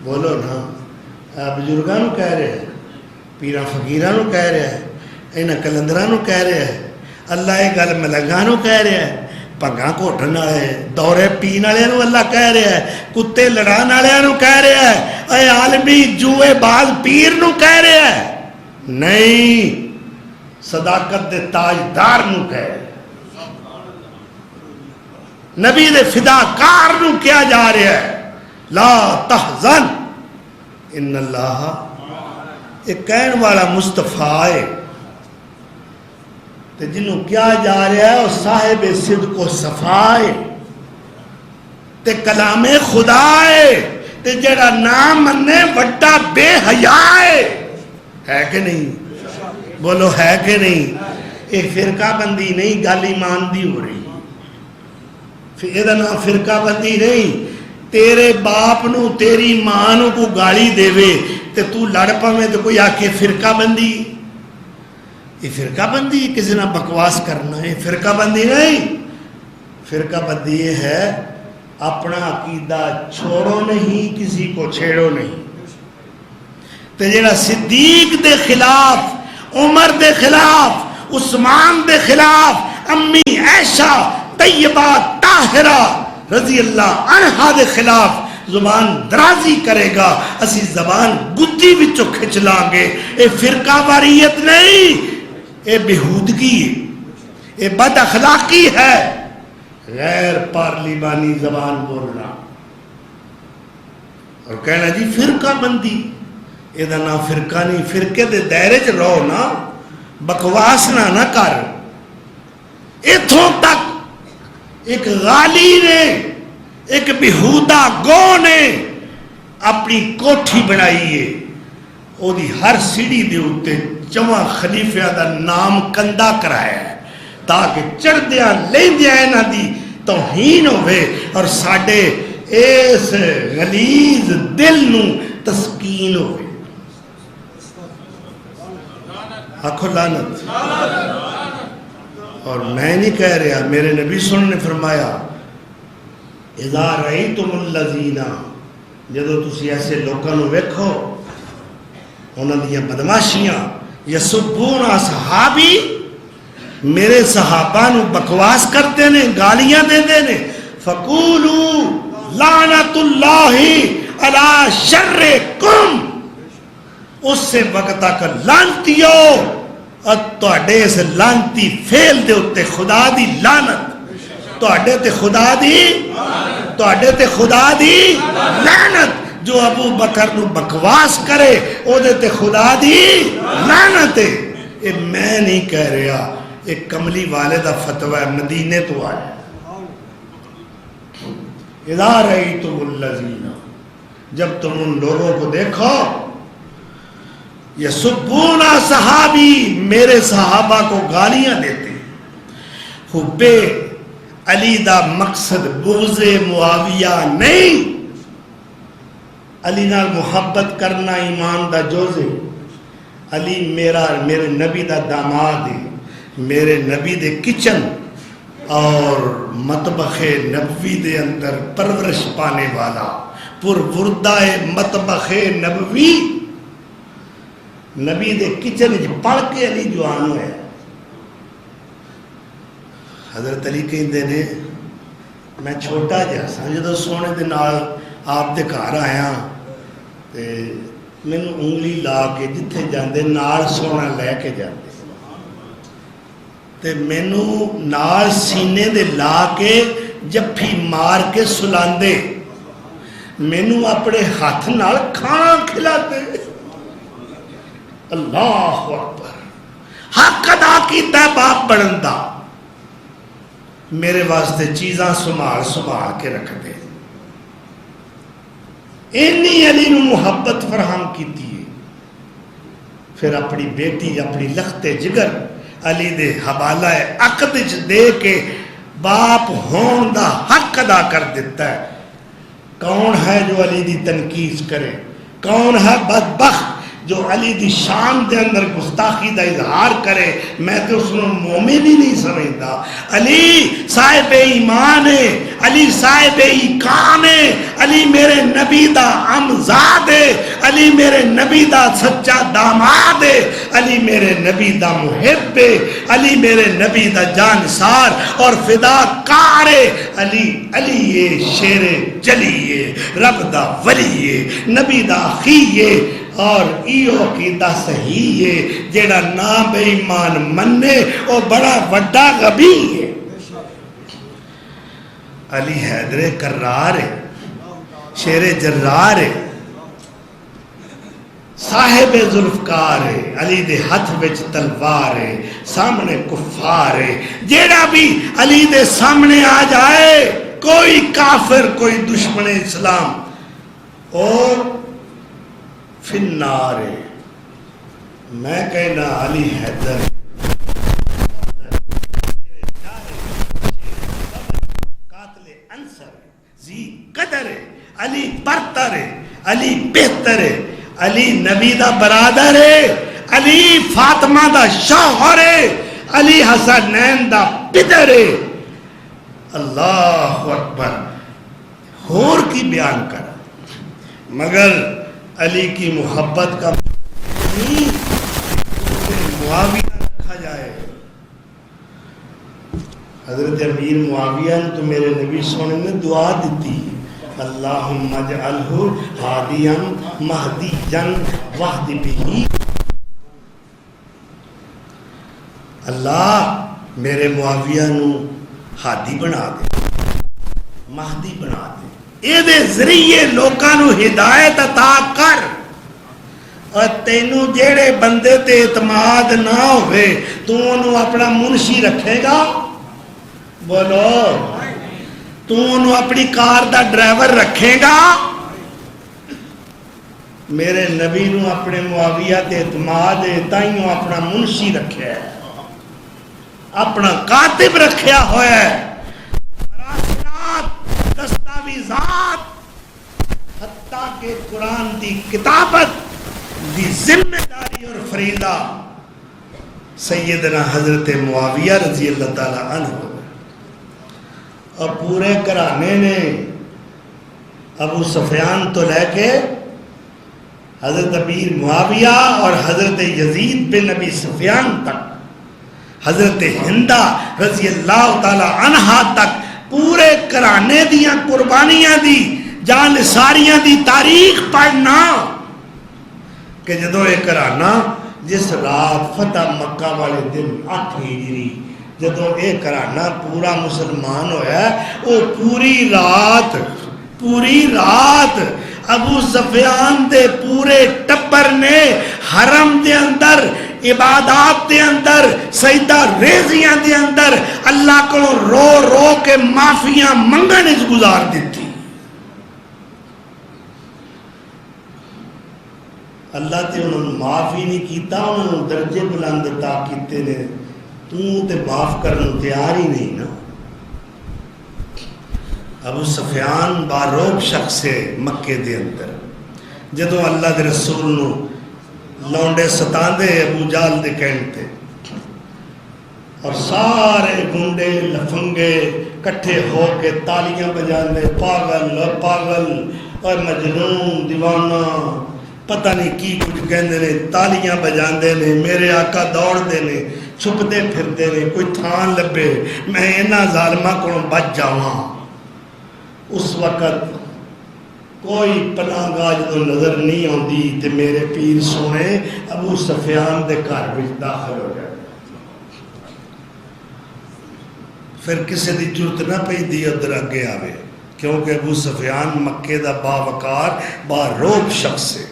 بولو نا، بزرگاں نو کہہ رہے، پیراں فقیراں نو کہہ رہے، انہاں کلندراں نو کہہ رہے. اللہ یہ گل ملنگاں نو کہہ رہے، پگاں گھوٹن والے دورے پین والے نو اللہ کہہ رہا ہے، کتے لڑان والے نو کہہ رہا ہے، اے عالمی جوئے باز پیر نو کہہ رہا ہے. نہیں، صداقت دے تاجدار نو کہہ رہا ہے، نبی دے فداکار نو کیا جا رہا ہے. لا تحزن ان اللہ، ایک کہن والا مصطفیٰ ہے تے جنہوں کیا جا رہا ہے وہ صاحب صدق و صفا ہے تے کلام خدا ہے تے جڑا نام مننے وڈا بے حیا ہے کہ نہیں؟ بولو ہے کہ نہیں؟ ایک فرقہ بندی نہیں، گل ایمان دی ہو رہی. یہ نام فرقہ بندی نہیں. تیرے باپ نو تیری ماں نو کو گالی دے تے تو لڑ پویں تے کوئی آکے فرقہ بندی. یہ فرقہ بندی کسی نہ بکواس کرنا ہے، فرقہ بندی نہیں. فرقہ بندی یہ ہے اپنا عقیدہ چھوڑو نہیں، کسی کو چھیڑو نہیں. تے جڑا صدیق دے خلاف، عمر دے خلاف، عثمان دے خلاف، امی عائشہ طیبہ طاہرہ رضی اللہ عنہا دے خلاف زبان درازی کرے گا، اسی زبان گدی وچوں کھچ لانگے. اے فرقہ واریت نہیں، اے بہودگی ہے، اے بد اخلاقی ہے، غیر پارلیمانی زبان بولنا اور کہنا جی فرقہ بندی. یہ نام فرقہ نہیں، فرقے دے دائرے چ رہو نا، بکواس نہ کر. اتھوں تک ایک غالی نے، ایک بہودہ گو نے اپنی کوٹھی بنائی ہے، او دی ہر سیڑھی دے اوتے 4 خلیفیاں دا نام کندا کرایا ہے تاکہ چڑھدیاں لیندیاں انہاں دی توہین ہوئے اور ساڈے اس غلیظ دل نو تسکین ہوئے. آکھو لعنت. اور میں نہیں کہہ رہا، میرے نبی سن نے فرمایا اذا رأیتم الذین، جدو تسی ایسے لوگوں نو ویکھو انہاں دیاں بدماشیاں، یسبون اصحابی، میرے صحابہ نو بکواس کرتے نے، گالیاں دیندے نے، فقولوا لعنت اللہ علی شرکم، اس سے وقت تک لعنتیو تواڈے اس لعنتی فعل دے اوتے خدا دی لعنت، تواڈے تے خدا دی لعنت. جو ابو بکر نو بکواس کرے او دے تے خدا دی لعنت ہے. یہ میں نہیں کہہ رہا، ایک کملی والے دا فتوی ہے، مدینے تو آیا. اذا رأیتم الذین، جب تم ان لوگوں کو دیکھو یہ سبونا صحابی میرے صحابہ کو گالیاں دیتے حب علی دا مقصد بغض معاویہ نہیں، علی نال محبت کرنا ایمان دا جوزے. علی میرے نبی دا داماد ہے، میرے نبی دے کچن اور مطبخ نبوی دے اندر پرورش پانے والا پروردہ مطبخ نبوی. نبی دے کچن پڑھ کے علی جوان ہوئے. حضرت علی کہندے نے میں چھوٹا جہا سا جدوں سونے دے نال آپ دے گھر آیا تے مینوں انگلی لا کے جتھے جاندے نال سونا لے کے جاندے تے مینوں نال سینے دے لا کے جفی مار کے سلاندے، مینوں اپنے ہاتھ نال کھانا کھلاتے. اللہ اکبر، حق ادا کیتا باپ بنن دا. میرے واسطے چیزاں سنبھال کے رکھ دے. اینی علی نو محبت فراہم کیتی ہے. پھر اپنی بیٹی اپنی لخت جگر علی دے حوالہ عقد وچ دے کے باپ ہون دا حق ادا کر دیتا ہے. کون ہے جو علی دی تنقید کرے؟ کون ہے بدبخت جو علی دی شان دے اندر گستاخی دا اظہار کرے؟ میں تو اس نے مومن ہی نہیں سمجھتا. علی صاحب ایمان ہے، علی صاحب ایقان ہے، علی میرے نبی دا امزاد ہے، علی میرے نبی دا سچا داماد ہے، علی میرے نبی دا محب ہے، علی میرے نبی دا جانسار اور فدا کار ہے. علی یہ شیر جلی ہے، رب دا ولی ہے، نبی دا اخی ہے. اور ایو عقیدہ صحیح ہے، جیڑا نا بے ایمان مننے او بڑا وڈا غبی ہے. علی حیدر کرار ہے، شیر جرار ہے، صاحب ذوالفقار ہے. علی دے ہاتھ وچ تلوار ہے، سامنے کفار ہے. جیڑا بھی علی دے سامنے آ جائے، کوئی کافر کوئی دشمن اسلام اور فنار ہے. میں کہنا علی حیدر قاتل انصر زی قدر ہے، علی برتر ہے، علی بہتر ہے، علی نبی دا برادر ہے، علی فاطمہ دا شوہر ہے، علی حسنین دا پدر ہے. اللہ اکبر. اور کی بیان کر مگر علی کی محبت کا معاویہ رکھا جائے. حضرت امیر معاویہ نے تو میرے نبی سونے نے دعا دیتی، اللہم اجعلہ ہادیا مہدیا واہد بہ. اللہ میرے معاویہ نو ہادی بنا دے، مہدی بنا دے. یہ ذریعے لوکاں نو ہدایت عطا کر. اور تینوں جیڑے بندے تے اعتماد نہ ہوئے تو انہوں اپنا منشی رکھے گا؟ بولو، تو انہوں اپنی کار دا ڈرائیور رکھے گا؟ میرے نبی نو اپنے معاویہ تے اعتماد ہے، تائیوں اپنا منشی رکھے ہے، اپنا کاتب رکھیا ہوئے ہے. دستاویزات حتیٰ کہ قرآن دی کتابت دی ذمہ داری اور فریضہ سیدنا حضرت معاویہ رضی اللہ تعالیٰ عنہ. اور پورے گھرانے نے ابو سفیان تو لے کے حضرت امیر معاویہ اور حضرت یزید بن ابی سفیان تک، حضرت ہندہ رضی اللہ تعالیٰ عنہ تک پورے کرانے دیاں قربانیاں دی جان ساریاں دی تاریخ پڑھنا کہ جدو ایک کرانا جس رات فتح مکہ والے دن 8 ہجری جدو ایک کرانا پورا مسلمان ہویا وہ پوری رات ابو سفیان دے پورے ٹبر نے حرم دے اندر عبادات دے اندر سجدہ ریزیاں دے اندر اللہ کو رو رو کے معافیاں منگن اس گزار دیتی. اللہ تے انہوں نے معاف ہی نہیں کیتا، انہوں نے درجے بلند عطا کیتے نے، تو تے معاف کرنے تیار ہی نہیں نا۔ ابو سفیان باروب شخص ہے مکے دے اندر، جدوں اللہ دے رسول نو لونڈے ستاندے ابو جہل دے کہن تے، اور سارے گنڈے لفنگے کٹھے ہو کے تالیاں بجاندے، پاگل پاگل اور مجنون دیوانہ پتہ نہیں کی کچھ کہندے نے، تالیاں بجاندے نے، میرے آقا دوڑ دے نے، چھپتے پھرتے نے، کوئی تھان لبے میں انہاں ظالماں کو بچ جاواں۔ اس وقت کوئی پناہ گاہ جدوں نظر نہیں آندی تے میرے پیر سونے ابو سفیان دے گھر وچ داخل ہو گئے۔ پھر کسی دی ضرورت نہ پئی دی ادھر اگے آوے، کیونکہ ابو سفیان مکے دا باوقار باروب شخص ہے۔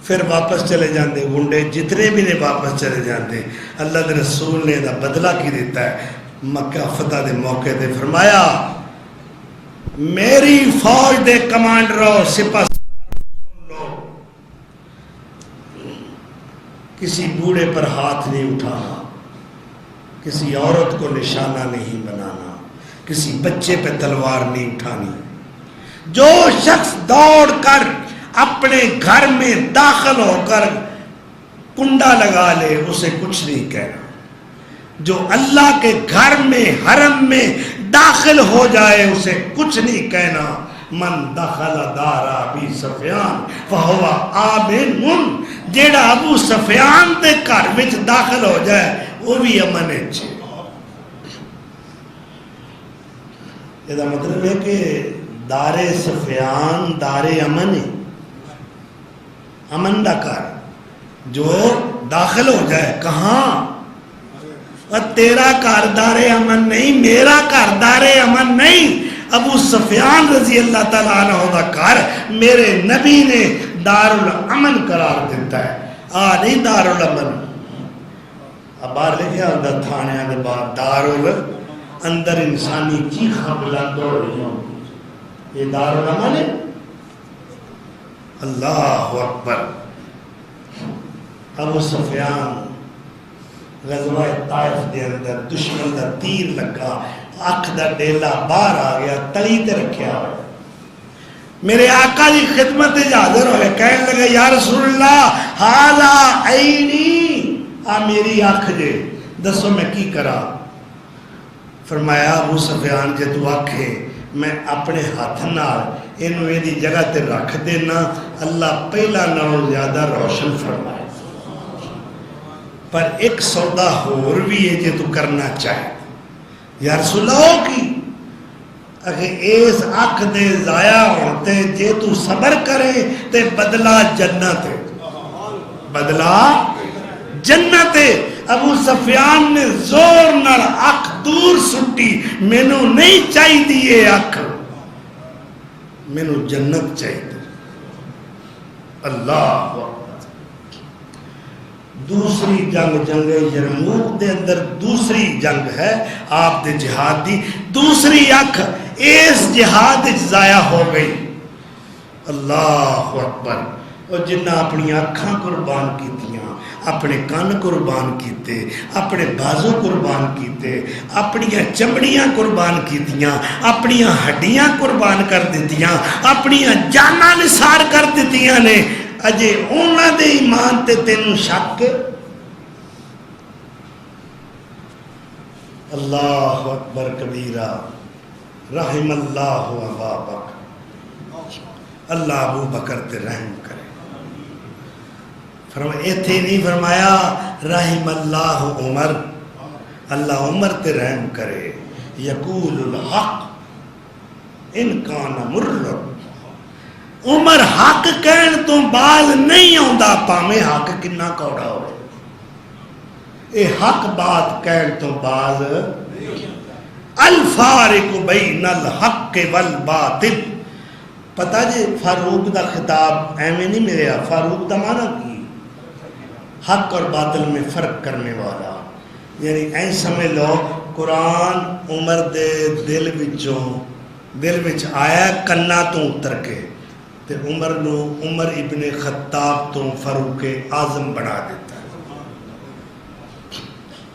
پھر واپس چلے جاندے، گنڈے جتنے بھی نے واپس چلے جاندے۔ اللہ دے رسول نے دا بدلہ کی دیتا ہے، مکہ فتح دے موقع تے فرمایا میری فوج دے کمانڈروں سپاہ لو، کسی بوڑھے پر ہاتھ نہیں اٹھانا، کسی عورت کو نشانہ نہیں بنانا، کسی بچے پہ تلوار نہیں اٹھانی۔ جو شخص دوڑ کر اپنے گھر میں داخل ہو کر کنڈا لگا لے اسے کچھ نہیں کہنا، جو اللہ کے گھر میں حرم میں داخل ہو جائے اسے کچھ نہیں کہنا۔ من دخل دار ابی سفیان فہو آمن، جیڑا ابو سفیان دے گھر وچ داخل ہو جائے وہ بھی امن ہے۔ یہ مطلب ہے کہ دار سفیان دار امن ہے، امن دا گھر جو داخل ہو جائے۔ کہاں؟ تیرا گھر دار امن نہیں، میرا گھر دار امن نہیں۔ ابو سفیان رضی اللہ تعالیٰ عنہ دا گھر میرے نبی نے دار الامن قرار دیتا ہے، نہیں دار الامن۔ اب باہر لکھا ہوتا تھانے کے بعد دار اندر انسانی چیخاں بلند ہو رہی ہوں، یہ دار الامن ہے۔ اللہ اکبر۔ ابو سفیان غزوہ طائف دے اندر دشمن دا تیر لگا، اکھ دا ڈیلا باہر آ گیا، تلی تے رکھیا ہوا۔ میرے آقا دی خدمت حاضر ہوئے، کہنے لگے یا رسول اللہ ھذا عینی، آ میری آنکھ جے، دسو میں کی کرا؟ فرمایا ابو سفیان جے تو آکھے میں اپنے ہاتھ نال انہوں یہ دی جگہ تے رکھ دینا، اللہ پہلا نالوں زیادہ روشن فرمائے۔ پر ایک سودا ہور بھی ہے جے تو کرنا چاہے۔ یا رسول اللہ کی اگر اس اکھ دے ضائع ہوتے جے تو صبر کرے تے بدلہ جنت ہے، بدلہ جنت ہے۔ ابو سفیان نے زور نال اکھ دور سٹی، مینوں نہیں چاہی دیئے اکھ، مینوں جنت چاہی دی۔ اللہ دوسری جنگ جنگ یرموک دے اندر دوسری جنگ ہے آپ دے جہاد دی، دوسری اکھ اس جہاد ضائع ہو گئی۔ اللہ اکبر۔ اور جنہ اپنی اکھاں قربان کیتیاں، اپنے کان قربان کیتے، اپنے بازو قربان کیتے، اپنی چمڑیاں قربان کیتیاں، اپنی ہڈیاں قربان کر دیتیاں، اپنی جاناں نثار کر دیتیاں نے، اجے اونا دے ایمان تے تینوں شک۔ اللہ اکبر کبیرہ۔ رحم اللہ ابا بکر، اللہ ابو بکر تے رحم کرے۔ فرمایا ایتھے نہیں فرمایا رحم اللہ عمر، اللہ عمر تے رحم کرے۔ یقول الحق ان کان مر، عمر حق کہن تو باز نہیں آندا، پاویں حق کنا کوڑا ہو، اے حق بات کہن تو باز۔ الفارق بین الحق والباطل، پتہ جی فاروق دا خطاب ایویں نہیں ملیا، فاروق دا معنی کی حق اور باطل میں فرق کرنے والا، یعنی این سمجھ لو قرآن عمر دے دل وچ آیا کنا تو اتر کے، تے عمر نو عمر ابن خطاب تو فاروق اعظم بنا دیتا ہے۔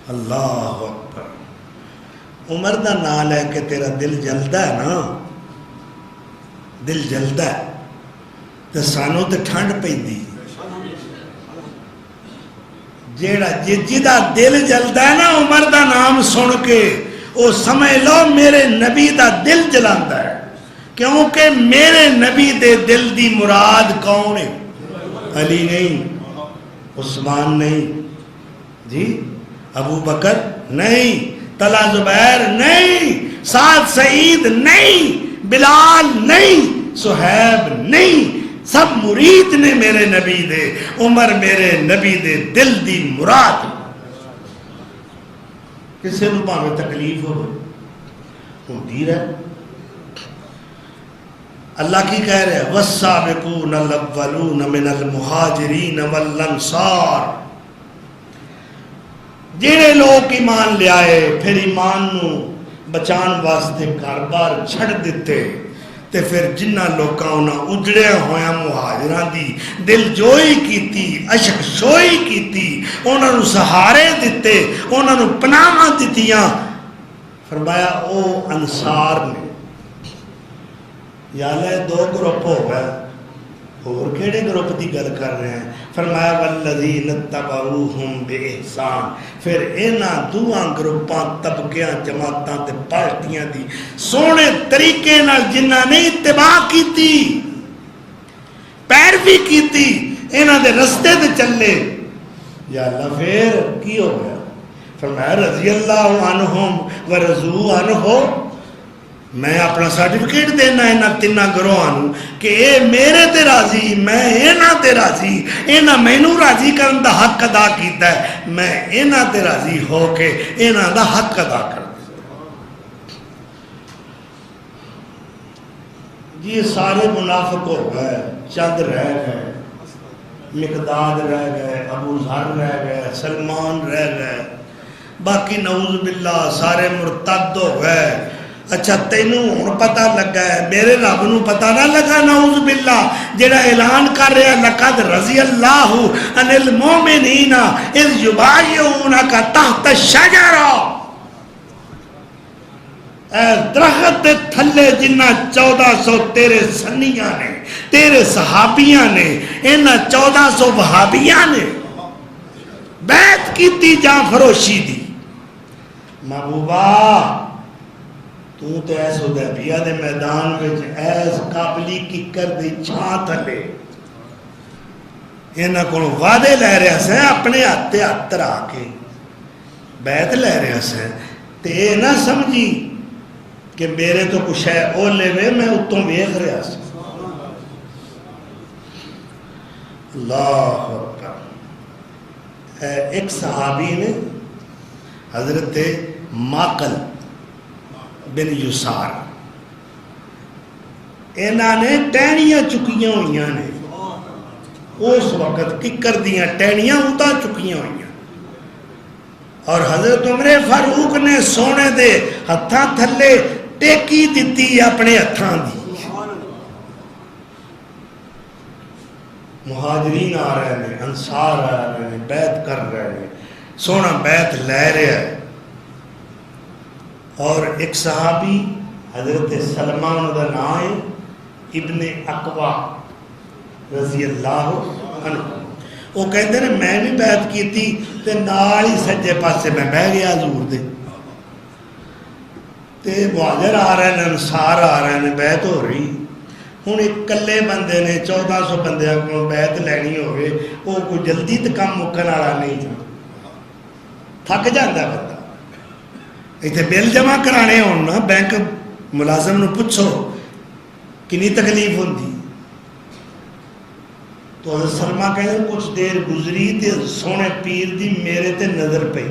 اللہ اکبر، عمر دا نام لے کے تیرا دل جلدا ہے نا، دل جلدا ہے تے سانو تے ٹھنڈ پیندی، جیڑا جدا دل جلدا ہے نا عمر دا نام سن کے، او سمجھ لو میرے نبی دا دل جلاندا ہے، کیونکہ میرے نبی دے دل دی مراد کون ہے؟ علی نہیں، عثمان نہیں، جی ابو بکر نہیں، طلحہ زبیر نہیں، سعد سعید نہیں، بلال نہیں، صہیب نہیں، سب مرید نے میرے نبی دے، عمر میرے نبی دے دل دی مراد۔ کسے نو پاویں تکلیف ہوندی رہے۔ اللہ کی کہہ رہے ہیں والسابقون الاولون من المہاجرین والانصار، جڑے لوگ ایمان لے آئے پھر ایمان نو بچان واسطے گھر بار چھڑ دیتے، تے پھر جنہ لوکاں انہاں اجڑیا ہویا مہاجراں دی دل جوئی کیتی، عشق شوئی کیتی، انہاں نو سہارے دیتے، انہاں نو پناہاں دتیاں، فرمایا او انصار نے۔ یا اللہ دو گروپ ہو گئے، اور کیڑے گروپ دی گل کر رہے ہیں؟ فرمایا والذین اتبعوہم بإحسان، پھر اینا دوہاں گروپاں طبقیاں جماعتاں تے پارٹیاں دی سونے طریقے نال جنہاں نے اتباع کیتی، پیروی کیتی، اینا دے رستے تے چلے، یا اللہ پھر کی ہو گیا؟ فرمایا رضی اللہ عنہم ورضوا عنہ، میں اپنا سرٹیفکیٹ دینا ہے نا تینہ گروہاں کہ اے میرے تے راضی، میں اینا تے راضی، اینا مینوں راضی کرن دا حق ادا کیتا ہے، میں اینا تے راضی ہو کے اینا دا حق ادا کر دیتا۔ یہ سارے منافق ہو گئے، چند رہ گئے، مقداد رہ گئے، ابو ذر رہ گئے، سلمان رہ گئے، باقی نعوذ باللہ سارے مرتد ہو گئے۔ اچھا تینوں ہن پتہ لگا ہے، میرے رب نو پتہ نہ لگا نعوذ باللہ جڑا اعلان کر رہا لقد رضی اللہ عن المومنین اذ یبایعونک تحت الشجرہ، اے درخت دے تھلے جنہ 1400 تیرے سنیاں نے، تیرے صحابیاں نے، انہ 1400 وہابیاں نے بیعت کیتی جاں فروشی دی۔ محبوبہ تو تے ایس حدیبیہ دے میدان وچ ایس قابلی ککر دی چھاں تھلے انہاں کول وعدے لے رہے سے، اپنے ہاتھ ہاتھ رکھ کے بیعت لے رہے سے، تے اے نہ سمجھی کہ میرے تو کچھ ہے او لے وے، میں اتوں ویکھ رہا سے۔ اللہ اکبر۔ ایک صحابی نے حضرت ماقل بن یسار، انہاں نے ٹہنیاں چکیاں ہوئیاں نے، اس وقت ککر دیاں ٹہنیاں اتا چکیاں ہوئیاں، اور حضرت عمر فاروق نے سونے دے ہتھاں تھلے ٹیکی دیتی اپنے ہتھاں دی۔ مہاجرین آ رہے ہیں، انصار آ رہے ہیں، بیعت کر رہے ہیں، سونا بیعت لے رہے ہیں، اور ایک صحابی حضرت سلمان دا نام ابن اقوا رضی اللہ عنہ، وہ کہتے ہیں میں بھی بیعت کی تھی تے نال ہی سجے پاسے میں بہ گیا حضور دے، تے مہاجر آ رہے ہیں، انصار آ رہے ہیں، بیعت ہو رہی، ہن ایک کلے بندے نے 1400 بندے کو بیعت لینی ہوئے، وہ کوئی جلدی تے کم مکن والا نہیں تھا، تھک جاتا بندہ۔ ایتھے بل جمع کرانے ہونا بینک ملازم نو پوچھو کنی تکلیف ہوندی، تو حضرت سلمہ کہتے ہیں کچھ دیر گزری تے سونے پیر دی میرے تے نظر پئی،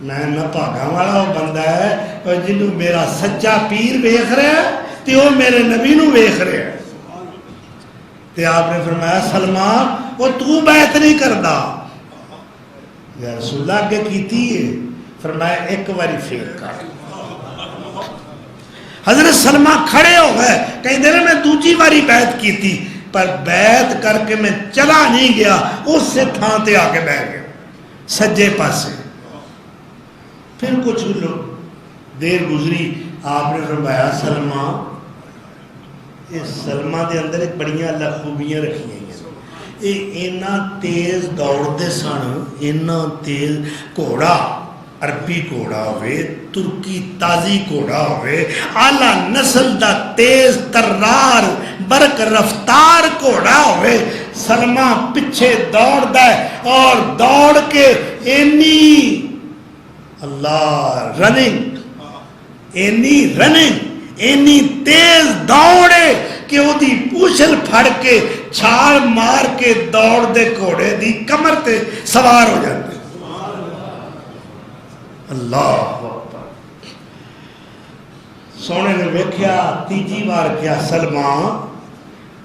میں نہ بھاگا والا وہ بندہ ہے جنوں میرا سچا پیر ویکھ رہا ہے تے وہ میرے نبی نو ویکھ رہا ہے، تے آپ نے فرمایا سلمہ وہ تو بیعت نہیں کردا، یا رسول اللہ اگے کیتی ہے، فرمایا ایک واری پھر کر۔ حضرت سلمہ کھڑے ہو گئے کہیں میں دوجی باری بیعت کی تھی پر بیعت کر کے میں چلا نہیں گیا اس سے تھان تے آ کے بیٹھ گیا سجے پاسے پھر کچھ دیر گزری آپ نے فرمایا سلمہ اس سلمہ دے اندر ایک بڑیاں اللہ خوبیاں رکھی ہیں اینا تیز دوڑتے سن اینا تیز گھوڑا عربی گھوڑا ہوئے ترکی تازی گھوڑا ہوئے اعلیٰ نسل دا تیز ترار برق رفتار گھوڑا ہوئے سلمہ پیچھے دوڑ دے اور دوڑ کے اینی اللہ رننگ اینی تیز دوڑے کہ وہ دی پوچھل پھڑ کے چھال مار کے دوڑ دے گھوڑے دی کمر تے سوار ہو جاتے اللہ سونے نے ویکھیا تیجی بار کیا سلمہ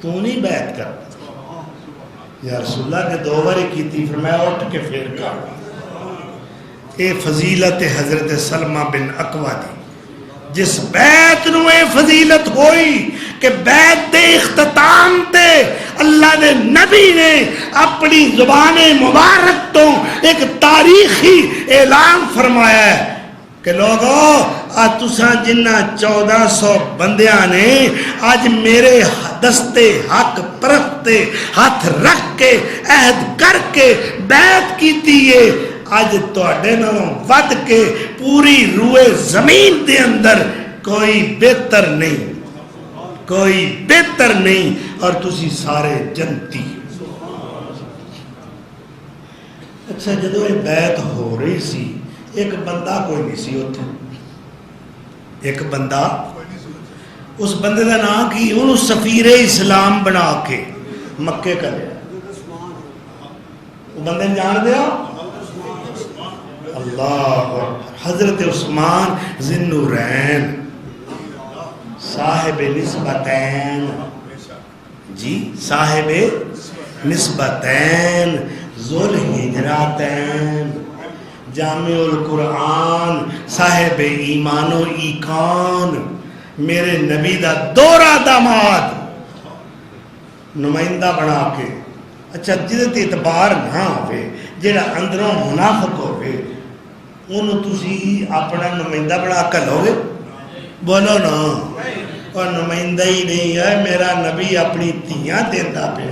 تو نہیں بیعت کرتا یا رسول اللہ نے 2 باری کی تھی فرمایا اٹھ کے پھر کر اے فضیلت حضرت سلمہ بن اکوہ دی جس بیعت نو اے فضیلت ہوئی کہ بیعت دے اختتام تے اللہ نے نبی نے اپنی زبان مبارک تو ایک تاریخی اعلان فرمایا ہے کہ لوگوں آج تساں جنہ 1400 بندیاں نے آج میرے دستے حق پرستے ہاتھ رکھ کے عہد کر کے بیعت کی تیئے آج توڑے نالوں ود کے پوری روئے زمین دے اندر کوئی بہتر نہیں اور تسی سارے جنتی اچھا جدو یہ بیعت ہو رہی سی ایک بندہ کوئی نہیں سی اتنے ایک بندہ اس بندے کا نام کی انہوں سفیر اسلام بنا کے مکے کا لیا وہ بندے جان دیا اللہ حضرت عثمان ذی النورین صاحب نسبتین جی صاحب نسبتین ذو الحجراتین جامع القرآن صاحب ایمان و ایقان میرے نبی دا دورہ داماد نمائندہ بنا کے اچھا جدت اعتبار نہ ہوئے جیڑا اندروں منافق ہوئے انہوں تسی اپنا نمائندہ بنا کر لوگے بولو نا اور نمائندہ ہی نہیں ہے میرا نبی اپنی تیاں دیتا پہ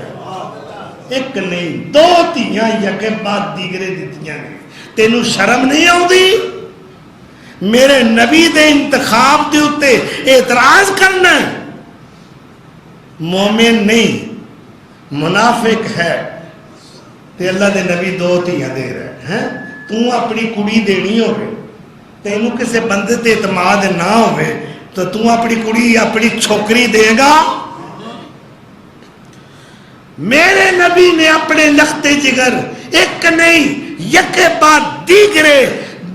ایک نہیں 2 تیاں یکے بعد دیگرے دیتیاں نہیں تینوں شرم نہیں آؤں دی میرے نبی دے انتخاب دے ہوتے اعتراض کرنا مومن نہیں منافق ہے تے اللہ دے نبی 2 تیاں دے رہے ہیں تو اپنی کڑی دینی ہوئے تینوں کسے بندے تے اعتماد نہ ہوئے تو اپنی کڑی اپنی چھوکری دے گا میرے نبی نے اپنے لخت جگر ایک نہیں یک بعد دیگرے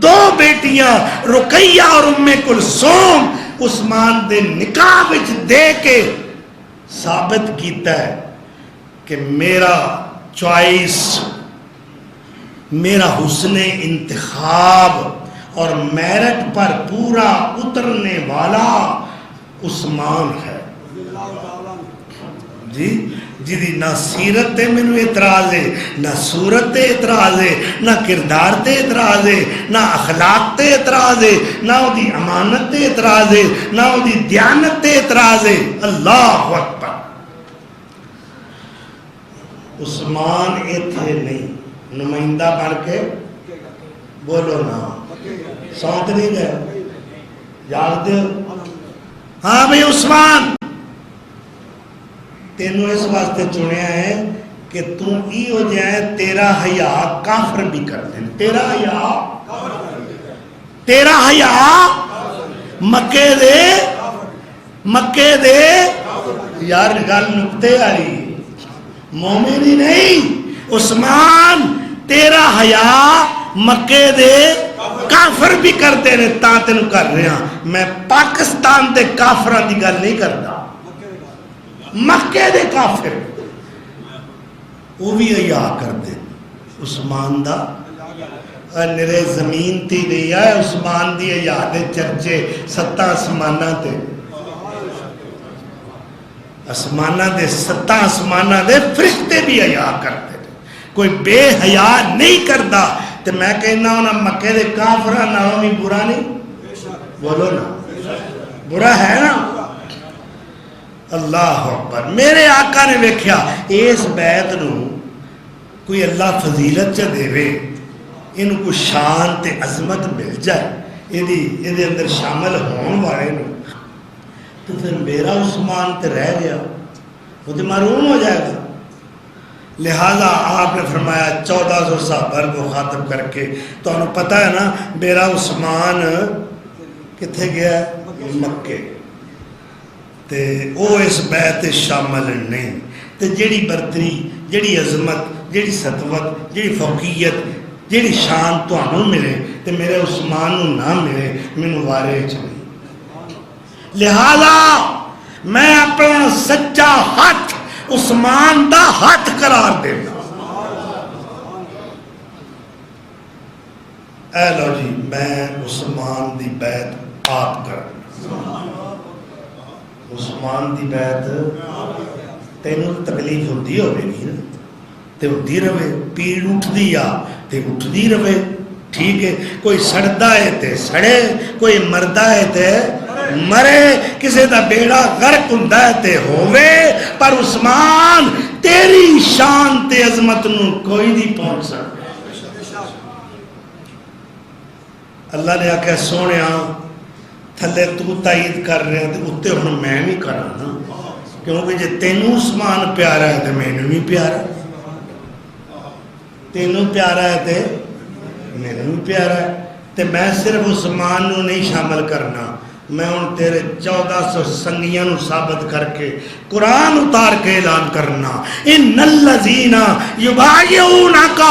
2 بیٹیاں رقیہ اور ام کلثوم عثمان دے نکاح وچ دے کے ثابت کیتا ہے کہ میرا چوائس میرا حسن انتخاب اور میرٹ پر پورا اترنے والا عثمان ہے جی جدی نہ سیرت تے مینوں اعتراض ہے نہ صورت تے اعتراض ہے نہ کردار تے اعتراض ہے نہ اخلاق تے اعتراض ہے نہ او دی امانت تے اعتراض ہے نہ او دی دیانت تے اعتراض ہے اللہ اکبر عثمان ایتھے نہیں نمائندہ بن کے بولو نا سونت نہیں گئے یاد دے ہاں بھئی عثمان تینوں اس واسطے چنیا ہے کہ تم ای ہو جائے تیرا حیا کافر بھی کر دیں تیرا حیا مکے دے یار گل نکتے آ رہی مومن ہی نہیں عثمان تیرا حیا مکے دے کافر بھی کرتے رہے تا تینوں کر رہے ہیں میں پاکستان دے کافران دی گل نہیں کرتا مکے دے کافر وہ بھی حیا کر دے عثمان دا نرے زمین تی نہیں آئے عثمان دی حیا دے چرچے 7 آسمانہ تے آسمانہ دے 7 آسمانہ دے فرشتے بھی حیا کرتے ہیں، کوئی بے حیا نہیں کرتا. تو میں کہنا ہوں مکے دے کافراں نالوں بھی برا نہیں، بولو نا برا ہے نا. اللہ اکبر. میرے آقا نے ویکھیا اس بیت نو کوئی اللہ فضیلت چ دے، ان کو شان تے عظمت مل جائے، یہ اندر شامل ہون والے نو، تو پھر میرا عثمان تے رہ گیا، وہ تو محروم ہو جائے گا. لہذا آپ نے فرمایا 1400 صحابہ کو خاطب کر کے، تو انہوں پتہ ہے نا میرا عثمان کتھے گیا ہے؟ مکے. تے او اس بیت شامل نہیں. تے جیڑی برتری، جیڑی عظمت، جیڑی سطوت، جیڑی فوقیت، جیڑی شان تو انہوں ملے تے میرے عثمان نہ ملے، مینوں وارے چاہیے. لہذا میں اپنا سچا ہاتھ عثمان دا ہاتھ قرار دینا. اے لو جی میں عثمان دی بیعت آپ کرنا. عثمان دی بیعت تینوں تکلیف ہوتی ہوئے گی نا، تے ہوتی رہے، پیڑ اٹھدی آ تے اٹھدی رہے، ٹھیک ہے. کوئی سڑدا ہے تے سڑے، کوئی مردا ہے تے مرے، کسی دا بیڑا غرق ہوندا ہے تے ہووے، پر عثمان تیری شان تے عظمت نو کوئی نہیں پہنچ سکتا. اللہ نے آکھیا سونیا تھلے تو تائید کر رہے ہیں تے اتے ہن میں بھی کراں نا، کیونکہ جے تینوں عثمان پیارا ہے تے مینوں بھی پیارا ہے، تینوں پیارا ہے تے مینوں بھی پیارا ہے. تے میں صرف عثمان نو نہیں شامل کرنا، میں ان تیرے 1400 سنگیاں نو ثابت کر کے قرآن اتار کے اعلان کرنا، ان الذین یبایعونک،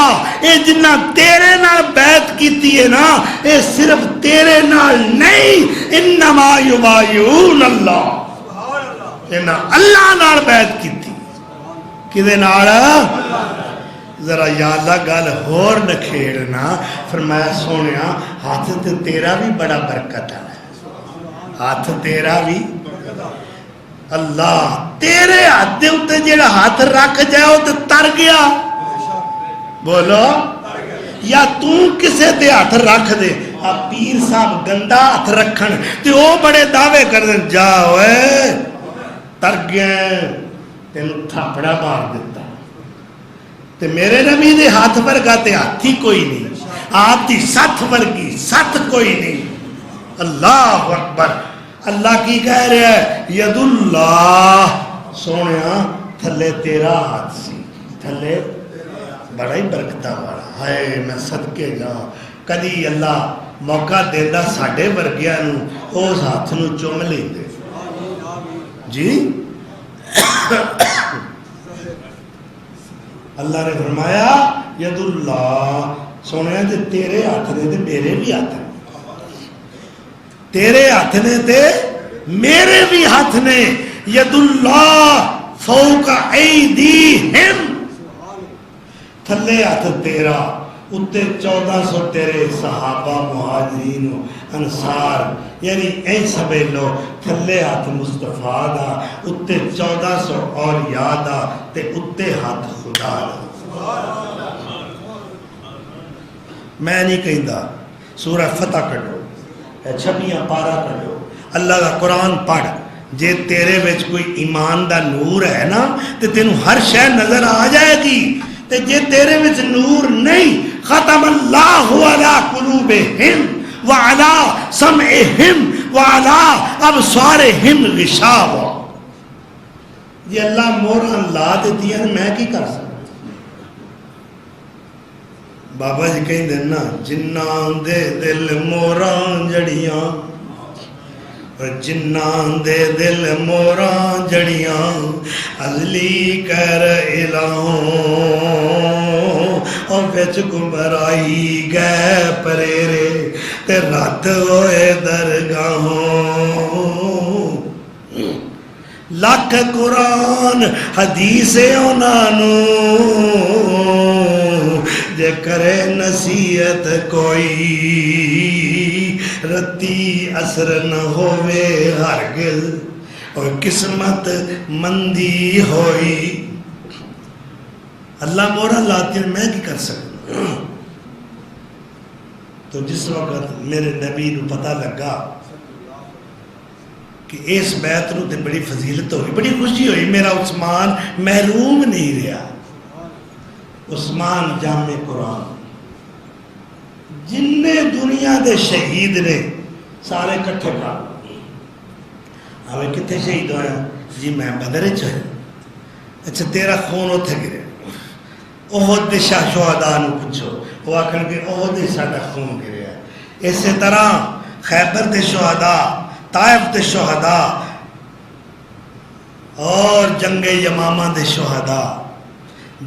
اے جنہ تیرے نال بیعت کیتی ہے نا، اے صرف تیرے نال نہیں، انما یبایعون اللہ، انہاں اللہ نال بیعت کیتی. کدے نال؟ ذرا یا اللہ گل ہور نہ کھیڑنا. فرمایا سونیا ہاتھ تے تیرا بھی بڑا برکت ہے، ہاتھ تیرا بھی. اللہ تیرے ہاتھ دے اتے جیڑا ہاتھ رکھ جائے وہ تے تر گیا، بولو. یا تو کسے تے ہاتھ رکھ دے، آپ پیر صاحب گندا ہاتھ رکھن تے وہ بڑے دعوے کر دیں جا ہوئے تر گئے، تینوں تھاپڑا مار دیتا. تے میرے نبی دے ہاتھ ورگا تے ہاتھی کوئی نہیں، آپ دی ساتھ ورگی ساتھ کوئی نہیں. اللہ اکبر. اللہ کی کہہ رہے ہے ید اللہ، سونیا تھلے تیرا ہاتھ سی، تھلے بڑا ہی برکتہ والا. ہائے میں صدقے جاؤں کدی اللہ موقع دینا ساڈے ورگیاں نو اس ہاتھ نو چوم لیں دے جی. اللہ نے فرمایا ید اللہ، سونے تے تیرے ہاتھ نے تے میرے بھی ہاتھ نے، تیرے ہاتھ نے تے میرے بھی ہاتھ نے. ید اللہ فوق ایدیہم، تھلے ہاتھ تیرا، اتے 1400 تیرے صحابہ مہاجرین انصار، یعنی این سبے لو تھلے ہاتھ مصطفیٰ دا، اتے 1400 اور یادا تے اتے ہاتھ خدا دا. میں نہیں کہیں دا سورہ فتح کٹو، 26 پارہ کٹو، اللہ دا قرآن پڑھ، جے تیرے وچ کوئی ایمان دا نور ہے نا تے تینوں ہر شے نظر آ جائے گی. تے جے تیرے وچ نور نہیں، ختم اللہ علی قلوبہم وعلی سمعہم وعلی ابصارہم غشاوہ. یہ اللہ موراں لا دیتی ہے، میں کی کر سکتا. بابا جی کہیں دینا جناں دے دل موراں جڑیاں، جناں دے دل موراں جڑیاں، ازلی کر الہوں اور وچ گمرائی گئے پریرے تے رات ہوئے درگاہوں. لاکھ قرآن حدیث انہانو، جے کرے نصیحت کوئی رتی اثر نہ ہووے ہرگز. اور قسمت مندی ہوئی اللہ مورا لاتی ہے میں کی کر سکتا. تو جس وقت میرے نبی کو پتہ لگا کہ اس بیت نو تے بڑی فضیلت ہوئی, بڑی خوشی ہوئی. میرا عثمان محروم نہیں رہا. عثمان جامع قرآن جن دنیا دے شہید نے سارے کٹھے کر. ہمیں کتنے شہید ہوئے جی میں بدر چاہے. اچھا تیرا خون اتھے گرے. احد دے شاہ شہداء نو پوچھو وہ آکھن کہ احد دے ساڈا خون گریا. اسی طرح خیبر دے شہداء, طائف دے شہداء اور جنگ یمامہ دے شہداء,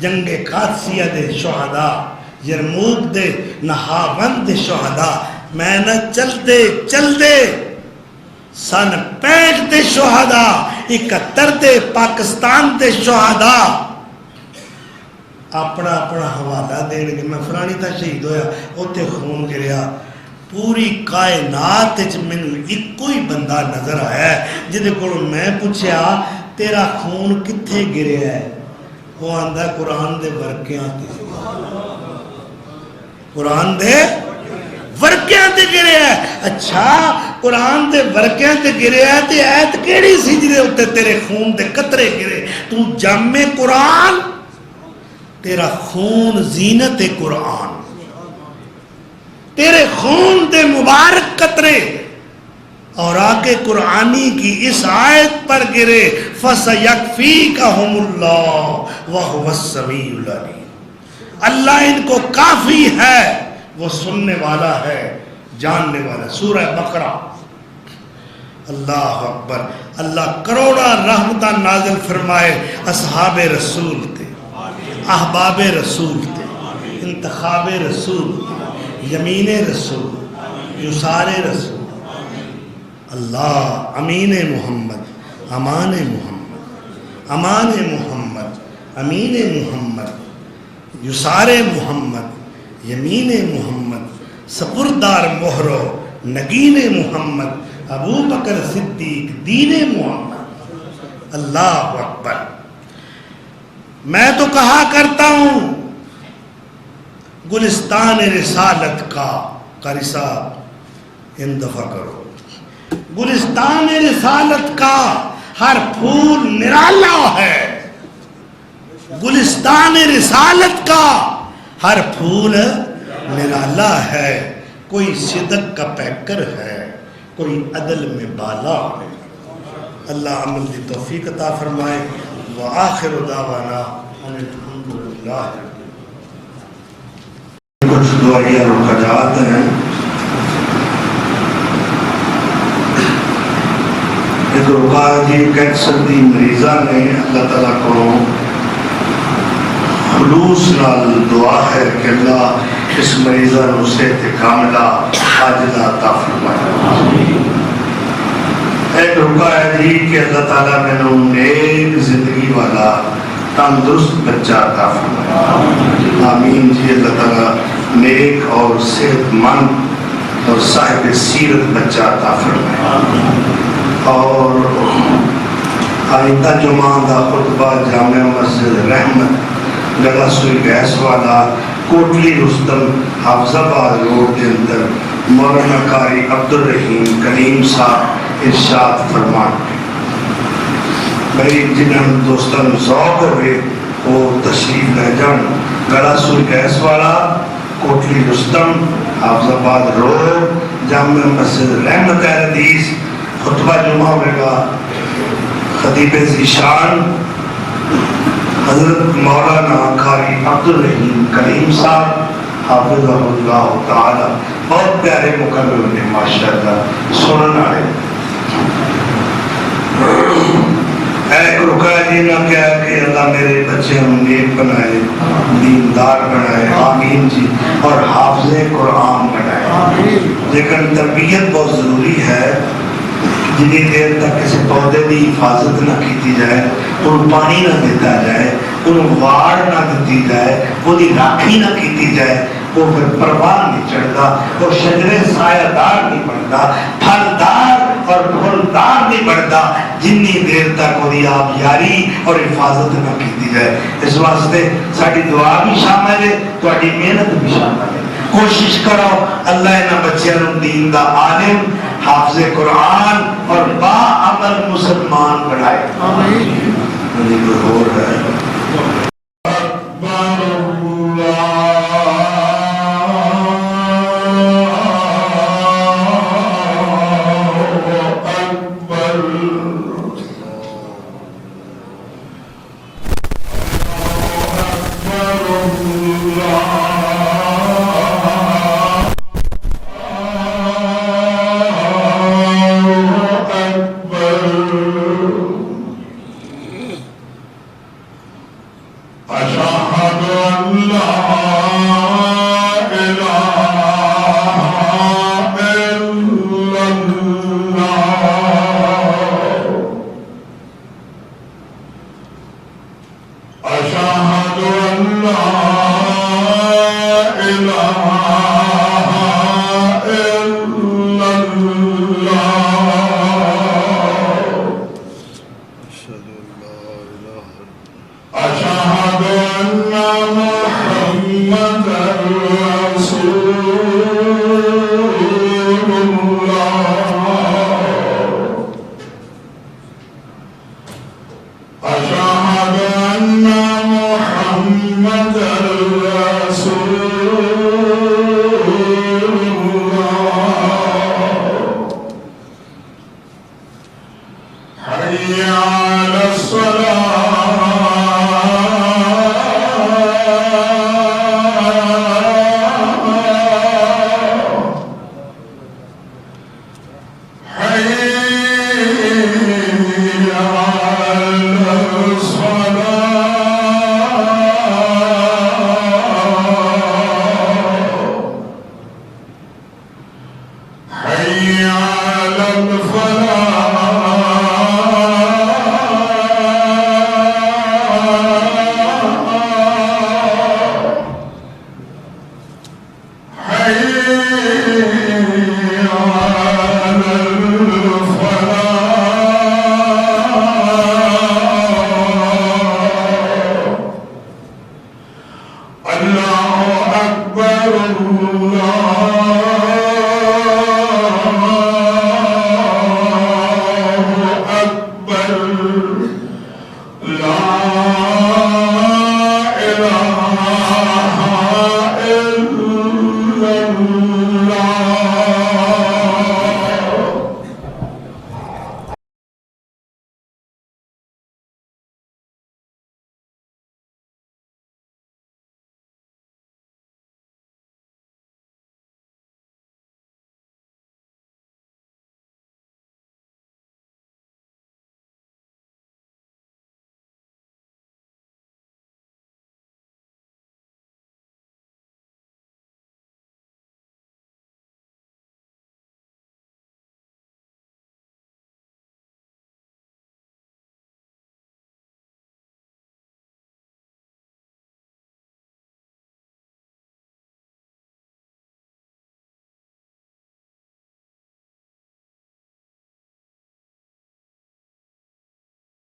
جنگ قادسیہ دے شہداء, یرموک دے نہاوند دے شہداء, میں نہ چلتے چلتے سن 65 دے شہداء, 71 دے پاکستان دے شہداء اپنا اپنا حوالہ دین گے. میں فلانی تھا شہید ہویا اوتے خون گریا. پوری کائنات مینوں ایک کوئی بندہ نظر آیا ہے جہدے کول میں پوچھیا تیرا خون کتھے گریا ہے, وہ آندا قرآن دے ورقیاں تے, قرآن دے ورقیاں تے گریا ہے. اچھا قرآن دے ورقیاں تے گریا ہے تے ایت کیڑی سی جدے اوتے تیرے خون دے قطرے گرے؟ تو جامع قرآن, تیرا خون زینت قرآن, تیرے خون دے مبارک قطرے اور آگے قرآنی کی اس آیت پر گرے فَسَيَكْفِيكَهُمُ اللَّهُ وَهُوَ السَّمِيعُ الْعَلِيمُ. اللہ ان کو کافی ہے, وہ سننے والا ہے, جاننے والا. سورہ بقرہ. اللہ اکبر. اللہ کروڑا رحمتہ نازل فرمائے اصحاب رسول تے, احباب رسول تے, انتخاب رسول, یمین رسول, یسار رسول. اللہ امین محمد, امان محمد, امان محمد, امین محمد, یسار محمد, یمین محمد, سپردار مہرو نگین محمد, ابو بکر صدیق, دین محمد. اللہ اکبر. میں تو کہا کرتا ہوں گلستان رسالت کا قاری صاحب ان دفعہ کرو. گلستان رسالت کا ہر پھول نرالا ہے, گلستان رسالت کا ہر پھول نرالا ہے. کوئی صدق کا پیکر ہے, کوئی عدل میں بالا ہے. اللہ عمل کی توفیق عطا فرمائے. وآخر دعوانا ان الحمد للہ. کچھ دعائیں رکعات ہیں. ایک رکا جی کینسر دی مریضہ نے اللہ تعالیٰ کو خلوص نال دعا ہے کہ اللہ اس مریضہ نو صحت کاملہ عاجلہ عطا فرمائے. ایک رکا ہے جی کہ اللہ تعالیٰ میں نے نیک زندگی والا تندرست بچہ عطا فرمائے. آمین جی. اللہ تعالیٰ نیک اور صحت مند اور صاحب سیرت بچہ عطا فرمائے. اور آئندہ جمعہ دا خطبہ جامع مسجد رحمت گلا سوئی گیس والا کوٹلی رستم حافظ آباد روڈ کے اندر مولانا قاری عبدالرحیم کلیم صاحب ارشاد فرمان. میری جنہوں دوستان ذوق ہوئے وہ تشریف لے جان. گلا سوئی گیس والا کوٹلی رستم حافظ آباد روڈ جامع مسجد رحمت حدیث. خطبہ جمعہ ہوئے گا خطیب ذیشان حضرت مولانا قاری عبدالرحیم کلیم صاحب حافظ اللہ تعالی. بہت پیارے مقرر نے ماشاءاللہ سننا ہے. ایک رکا جی نہ کہا کہ اللہ میرے بچے ہم نیک بنائے, دیندار بنائے. آمین جی. اور حافظ قرآن بنائے. لیکن تربیت بہت ضروری ہے. جنی دیر تک کسی پودے کی حفاظت نہ کی جائے, ان پانی نہ دیتا جائے, ان واڑ نہ دیتی جائے, وہ راکھی نہ کی جائے, وہ پھر پروان نہیں چڑھتا, وہ شجرے سایہ دار نہیں بنتا, پھلدار اور پھلدار نہیں بڑھتا جنی دیر تک وہی آپ یاری اور حفاظت نہ کی جائے. اس واسطے ساری دعا بھی شامل ہے, تھوڑی محنت بھی شامل ہے. کوشش کرو اللہ انہاں بچیاں نوں دین دا عالم, حافظ قرآن اور با عمل مسلمان بنائے. آمین. اور ہے اللہ